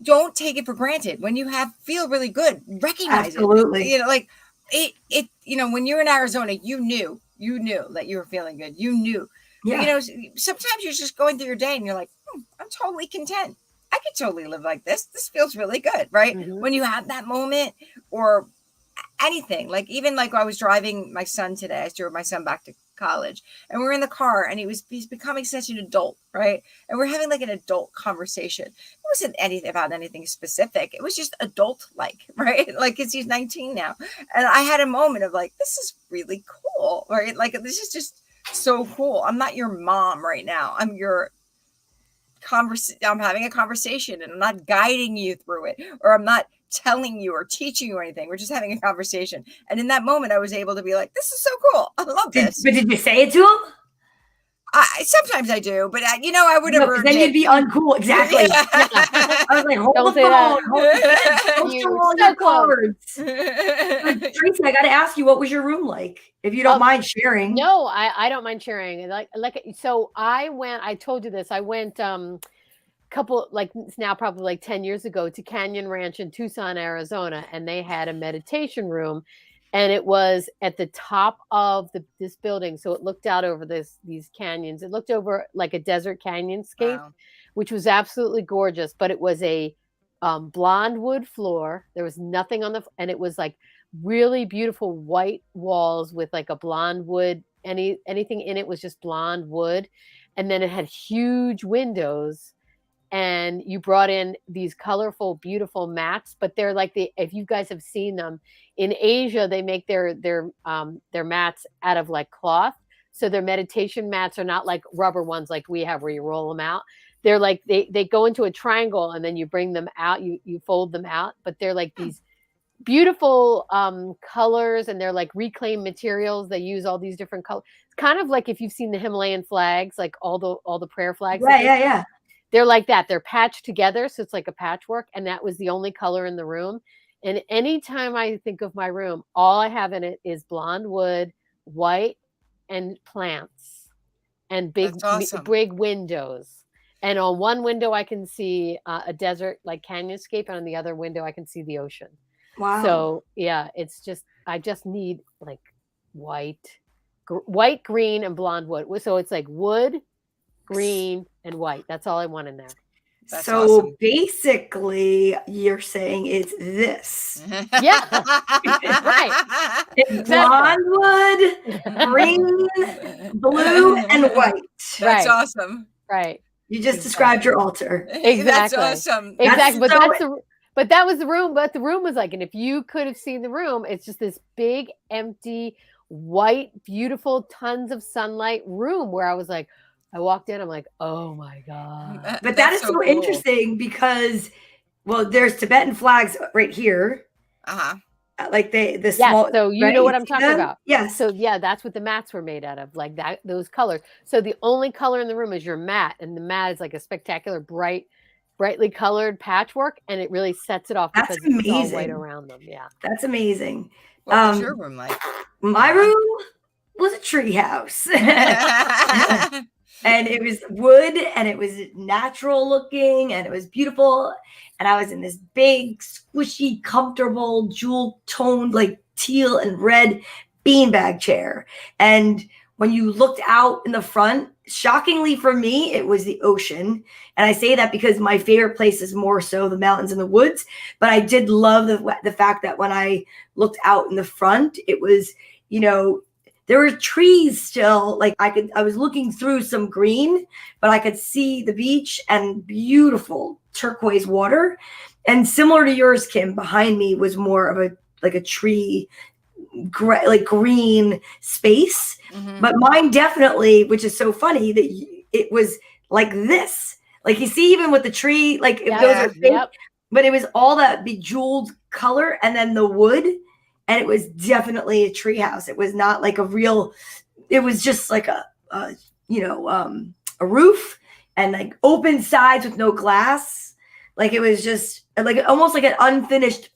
don't take it for granted. When you feel really good, recognize Absolutely. it. When you're in Arizona, you knew that you were feeling good. You knew. Yeah. But, sometimes you're just going through your day and you're like, I'm totally content. I could totally live like this. This feels really good, right? When you have that moment or anything, I was driving my son today. I drove my son back to college and we're in the car and he's becoming such an adult, right? And we're having an adult conversation. It wasn't about anything specific. It was just adult right? Because he's 19 now. And I had a moment of this is really cool, right? This is just so cool. I'm not your mom right now. I'm having a conversation and I'm not guiding you through it, or I'm not telling you or teaching you anything. We're just having a conversation. And in that moment, I was able to be like, this is so cool. I love this. But did you say it to him? Sometimes I do, but I would have. Then you'd be uncool. Exactly. Yeah. I was like, hold the phone. Show all your cards. Tracy, I got to ask you, what was your room like? If you don't mind sharing. No, I don't mind sharing. So I told you this. I went it's now probably 10 years ago to Canyon Ranch in Tucson, Arizona, and they had a meditation room. And it was at the top of this building. So it looked out over these canyons. It looked over like a desert canyonscape, which was absolutely gorgeous. But it was a blonde wood floor. There was nothing and it was really beautiful white walls with a blonde wood. Anything in it was just blonde wood. And then it had huge windows. And you brought in these colorful, beautiful mats, but they're if you guys have seen them in Asia, they make their mats out of cloth. So their meditation mats are not like rubber ones like we have where you roll them out. They're they go into a triangle and then you bring them out, you fold them out, but they're these beautiful colors, and they're reclaimed materials. They use all these different colors. It's kind of if you've seen the Himalayan flags, all the prayer flags. Yeah. They're like that. They're patched together. So it's like a patchwork. And that was the only color in the room. And anytime I think of my room, all I have in it is blonde wood, white, and plants, and big windows. And on one window, I can see a desert canyonscape. And on the other window, I can see the ocean. Wow. So yeah, I just need white, green, and blonde wood. So it's wood, green, and white. That's all I want in there. That's awesome. Basically, you're saying it's this. Yeah. Right. It's blonde wood, green, blue, and white. That's awesome. Right. You just described your altar. Exactly. That's awesome. Exactly. But that was the room. But the room was and if you could have seen the room, it's just this big, empty, white, beautiful, tons of sunlight room where I was I walked in, I'm oh my God. But that is so cool. Interesting because, there's Tibetan flags right here. Uh-huh. The small. So you know what I'm talking about. Yes. So yeah, that's what the mats were made out of, that, those colors. So the only color in the room is your mat. And the mat is a spectacular, brightly colored patchwork. And it really sets it off because it's all white around them. Yeah. That's amazing. What was your room like? My room was a tree house. And it was wood and it was natural looking and it was beautiful. And I was in this big, squishy, comfortable, jewel toned, teal and red beanbag chair. And when you looked out in the front, shockingly for me, it was the ocean. And I say that because my favorite place is more so the mountains and the woods. But I did love the fact that when I looked out in the front, it was, there were trees still. Like I was looking through some green, but I could see the beach and beautiful turquoise water. And similar to yours, Kim, behind me was more of a tree, like green space. Mm-hmm. But mine definitely, which is so funny that it was like this. Like you see, even with the tree, like those are fake, but it was all that bejeweled color, and then the wood, and it was definitely a tree house. It was not like a real. It was just like a roof and like open sides with no glass. Like it was just like almost like an unfinished,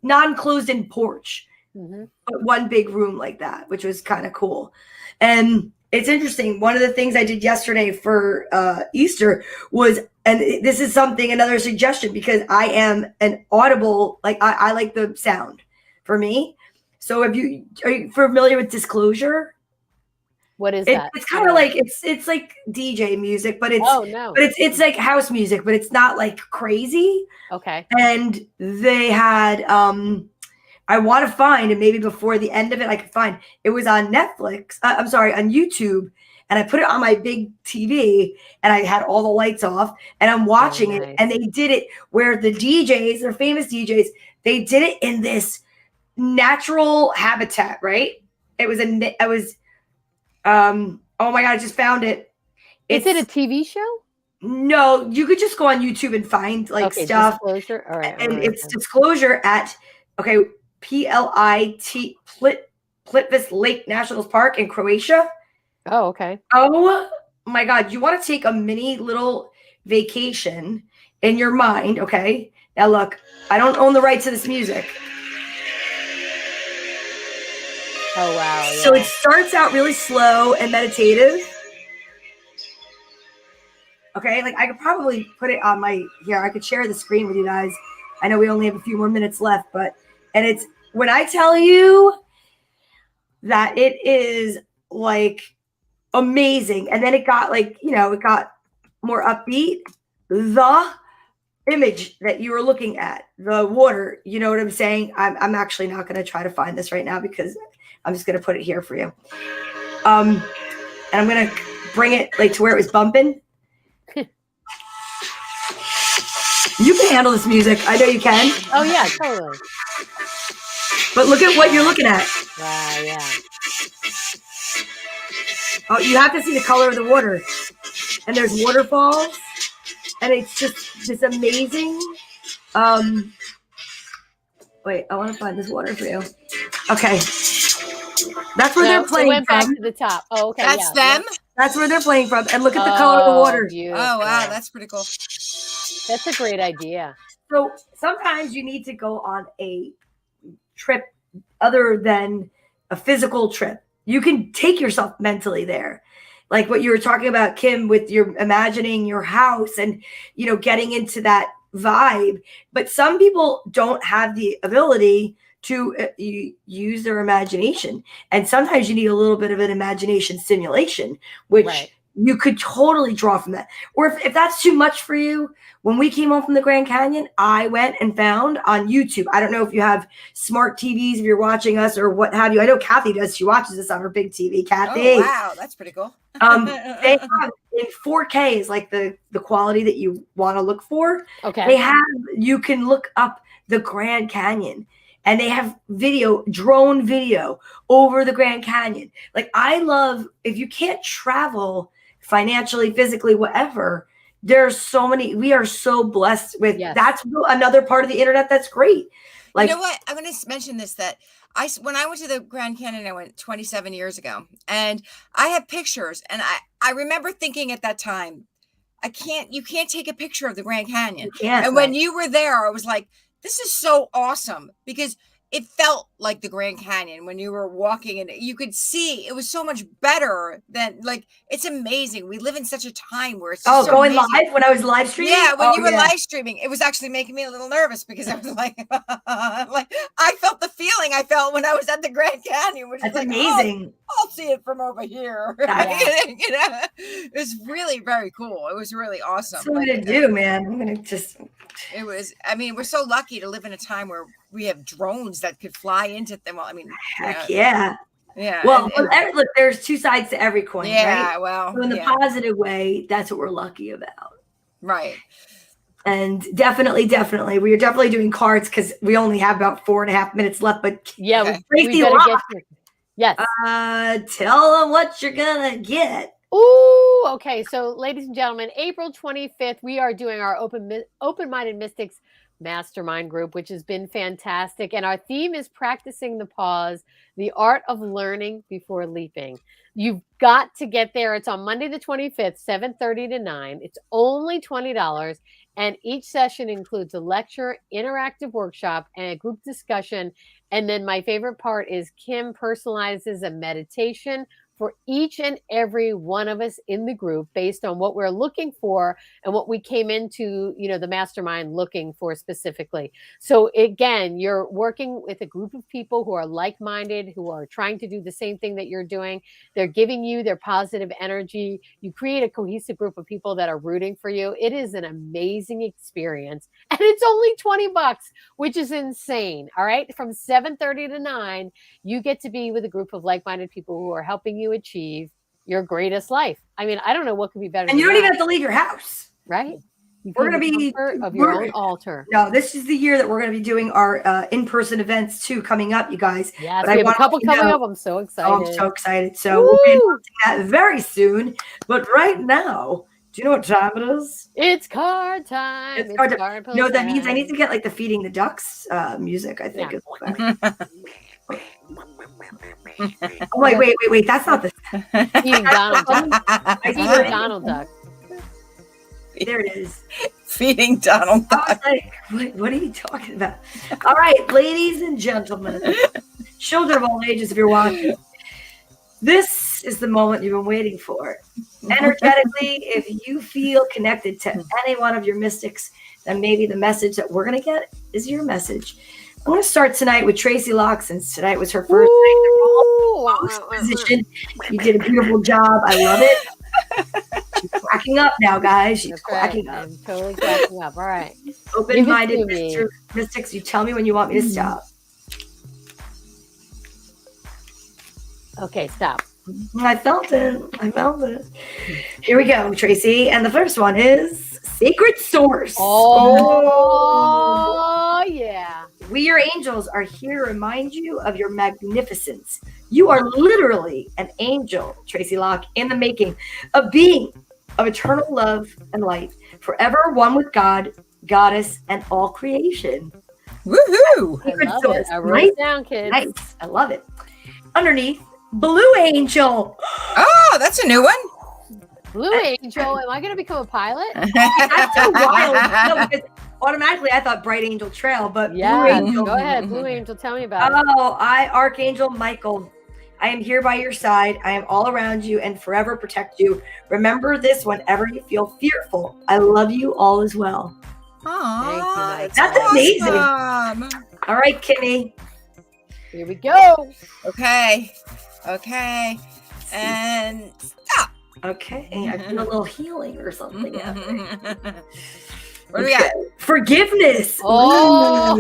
non-closed-in porch. Mm-hmm. But one big room like that, which was kind of cool. And it's interesting. One of the things I did yesterday for Easter was, and this is another suggestion, because I am an audible, like I like the sound for me. So are you familiar with Disclosure? What is that? It's kind of like, it's like DJ music, but it's, no. but it's like house music, but it's not like crazy. Okay. And they had, I want to find, and maybe before the end of it, I could find, it was on Netflix. On YouTube. And I put it on my big TV, and I had all the lights off, and I'm watching it. And they did it where the DJs, they're famous DJs, they did it in this natural habitat, right? Oh my God, I just found it. Is it a TV show? No, you could just go on YouTube and find stuff. Disclosure. All right. And it's Disclosure at, Plitvice Lake National Park in Croatia. Oh, okay. Oh my God. You want to take a mini little vacation in your mind. Okay. Now look, I don't own the rights to this music. Oh, wow. Yeah. So it starts out really slow and meditative. Okay. Like I could probably put it on I could share the screen with you guys. I know we only have a few more minutes left, and it's, when I tell you that it is like amazing. And then it got it got more upbeat. The image that you were looking at, the water, you know what I'm saying? I'm actually not going to try to find this right now, because I'm just going to put it here for you. And I'm going to bring it to where it was bumping. You can handle this music. I know you can. Oh, yeah, totally. But look at what you're looking at. Wow, yeah. Oh, you have to see the color of the water. And there's waterfalls. And it's just amazing. Wait, I want to find this water for you. Okay. That's where they're playing went from. Back to the top. Oh, okay. That's them? Yeah. That's where they're playing from. And look at the color of the water. Beautiful. Oh, wow. That's pretty cool. That's a great idea. So sometimes you need to go on a trip other than a physical trip. You can take yourself mentally there. Like what you were talking about, Kim, with your imagining your house and, getting into that vibe. But some people don't have the ability to use their imagination. And sometimes you need a little bit of an imagination stimulation, which you could totally draw from that. Or if that's too much for you, when we came home from the Grand Canyon, I went and found on YouTube. I don't know if you have smart TVs, if you're watching us or what have you. I know Kathy does. She watches us on her big TV. Kathy. Oh, wow. That's pretty cool. They have in 4K is like the quality that you want to look for. Okay. You can look up the Grand Canyon. And they have drone video over the Grand Canyon. Like I love, if you can't travel financially, physically, whatever, there's so many, we are so blessed with, that's another part of the internet that's great. Like, you know what? I'm going to mention this, that when I went to the Grand Canyon, I went 27 years ago, and I have pictures, and I remember thinking at that time, you can't take a picture of the Grand Canyon. You can't, and when you were there, I was like, this is so awesome, because it felt like the Grand Canyon when you were walking, and you could see it was so much better than, like, it's amazing. We live in such a time where it's just so going amazing. live when I was live streaming? Yeah, when you were live streaming, it was actually making me a little nervous because I was like, like I felt the feeling I felt when I was at the Grand Canyon, which That's is like, amazing. I'll see it from over here. Yeah. You know, it was really very cool. It was really awesome. That's what I'm gonna do, man. I'm gonna just. It was. I mean, we're so lucky to live in a time where we have drones that could fly into them. Well, I mean, heck yeah. Yeah. Well, look, there's two sides to every coin. Yeah. Right? Well, so in the positive way, that's what we're lucky about. Right. And definitely, we are definitely doing cards because we only have about 4.5 minutes left. But yeah, okay. we better get to, yes. Tell them what you're gonna get. Ooh, okay. So, ladies and gentlemen, April 25th, we are doing our Open-Minded Mystics Mastermind group, which has been fantastic. And our theme is practicing the pause, the art of learning before leaping. You've got to get there. It's on Monday the 25th, 7:30 to 9. It's only $20. And each session includes a lecture, interactive workshop, and a group discussion. And then my favorite part is Kim personalizes a meditation for each and every one of us in the group based on what we're looking for and what we came into, the mastermind looking for specifically. So again, you're working with a group of people who are like-minded, who are trying to do the same thing that you're doing. They're giving you their positive energy. You create a cohesive group of people that are rooting for you. It is an amazing experience. And it's only $20, which is insane. All right. From 7:30 to 9, you get to be with a group of like-minded people who are helping you achieve your greatest life. I mean, I don't know what could be better. And you don't even have to leave your house. Right. We're going to be of your own altar. No, this is the year that we're going to be doing our in-person events too coming up, you guys. Yes, we have a couple coming up. I'm so excited. Oh, I'm so excited. So we'll be announcing that very soon. But right now, do you know what time it is? It's card time. It's card time. You know what that means? I need to get like the Feeding the Ducks music, I think. Yeah. Oh, wait. That's not the Feeding Donald Duck. Feeding Donald Duck. There it is. Feeding Donald Duck. I was like, what are you talking about? All right, ladies and gentlemen, children of all ages, if you're watching, this is the moment you've been waiting for. Energetically, if you feel connected to any one of your mystics, then maybe the message that we're going to get is your message. I'm going to start tonight with Tracy Locke, since tonight was her first host position. You did a beautiful job. I love it. She's cracking up now, guys. She's cracking up. I'm totally cracking up. All right. Open-minded mystics, you tell me when you want me to stop. Okay, stop. I felt it. Here we go, Tracy. And the first one is Sacred Source. Oh, yeah. We, your angels, are here to remind you of your magnificence. You are literally an angel, Tracy Locke, in the making, a being of eternal love and light, forever one with God, Goddess, and all creation. Woohoo! Sacred I love Source. it. I wrote it down, kids. Nice. I love it. Underneath, Blue Angel. Oh, that's a new one. Blue Angel. Am I going to become a pilot? That's so wild. No, because automatically I thought Bright Angel Trail, but Yeah. Blue Angel. Go ahead. Blue Angel. Tell me about it. Oh, Archangel Michael. I am here by your side. I am all around you and forever protect you. Remember this whenever you feel fearful. I love you all as well. Aww, that's amazing. Awesome. All right, Kimmy. Here we go. Okay. And stop. Okay. I feel a little healing or something. What do we got? Forgiveness. Oh,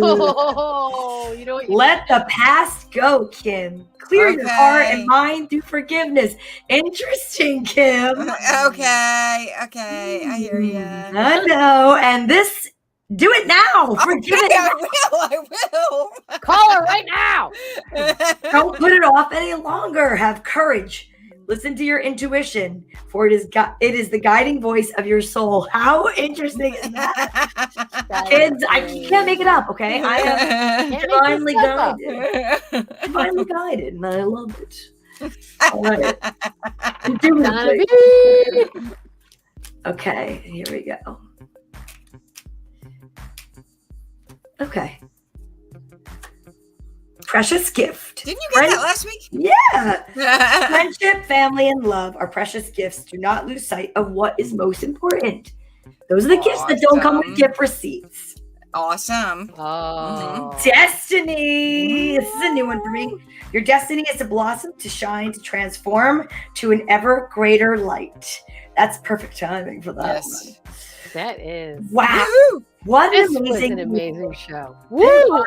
you know what? Let the past go, Kim. Clear your heart and mind through forgiveness. Interesting, Kim. Okay. I hear you. I know. And this, do it now. Forgive it. I will. Call her right now. Don't put it off any longer. Have courage. Listen to your intuition, for it is the guiding voice of your soul. How interesting is that? Kids, I can't make it up, okay? I am divinely guided. Divinely guided, and I love it. All right. Okay, here we go. Okay. precious gift. Didn't you get that last week? Yeah. Friendship, family, and love are precious gifts. Do not lose sight of what is most important. Those are the gifts that don't come with gift receipts. Awesome. Oh. Destiny. This is a new one for me. Your destiny is to blossom, to shine, to transform to an ever greater light. That's perfect timing for that one. That is. Wow. Woo! What This an was amazing, an amazing show. Woo!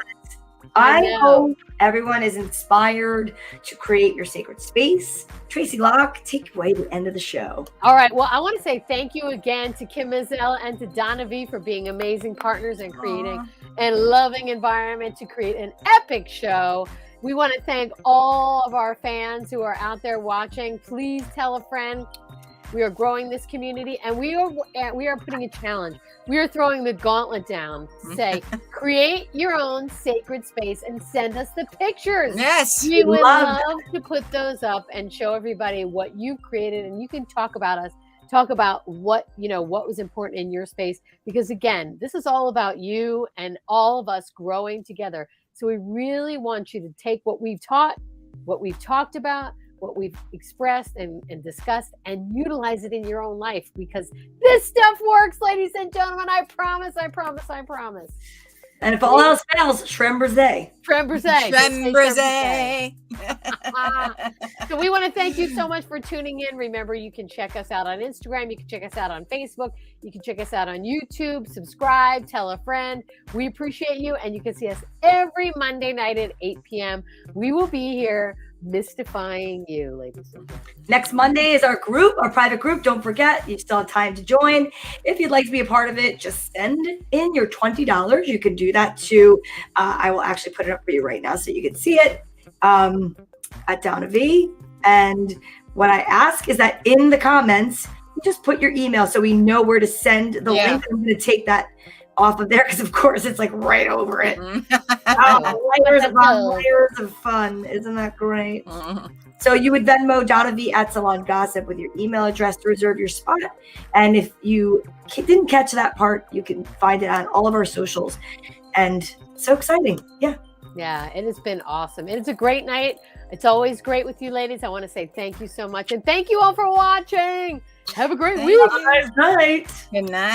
I know. hope everyone is inspired to create your sacred space. Tracy, Locke, take away the end of the show. All right. Well, I want to say thank you again to Kim Mazzella and to Donna V for being amazing partners and creating a loving environment to create an epic show. We want to thank all of our fans who are out there watching. Please tell a friend. We are growing this community, and we are putting a challenge. We are throwing the gauntlet down to say, create your own sacred space and send us the pictures. Yes. We would love to put those up and show everybody what you've created, and you can talk about us. Talk about what was important in your space, because again, this is all about you and all of us growing together. So we really want you to take what we've taught, what we've talked about, what we've expressed and discussed, and utilize it in your own life, because this stuff works, ladies and gentlemen. I promise. And if all else fails, crème brûlée. Crème brûlée. Crème brûlée. So we want to thank you so much for tuning in. Remember, you can check us out on Instagram. You can check us out on Facebook. You can check us out on YouTube. Subscribe. Tell a friend. We appreciate you. And you can see us every Monday night at 8 p.m. We will be here mystifying you, ladies and gentlemen. Next Monday is our private group. Don't forget, you still have time to join. If you'd like to be a part of it, just send in your $20. You can do that too. I will actually put it up for you right now so you can see it at Donna V. And what I ask is that in the comments, you just put your email so we know where to send the link. I'm going to take that off of there because, of course, it's like right over it. Layers upon layers of fun. Isn't that great? So you would Venmo Donna V at Salon Gossip with your email address to reserve your spot. And if you didn't catch that part, you can find it on all of our socials. And so exciting. Yeah, it has been awesome. It is a great night. It's always great with you, ladies. I want to say thank you so much. And thank you all for watching. Have a great week. Nice night. Good night.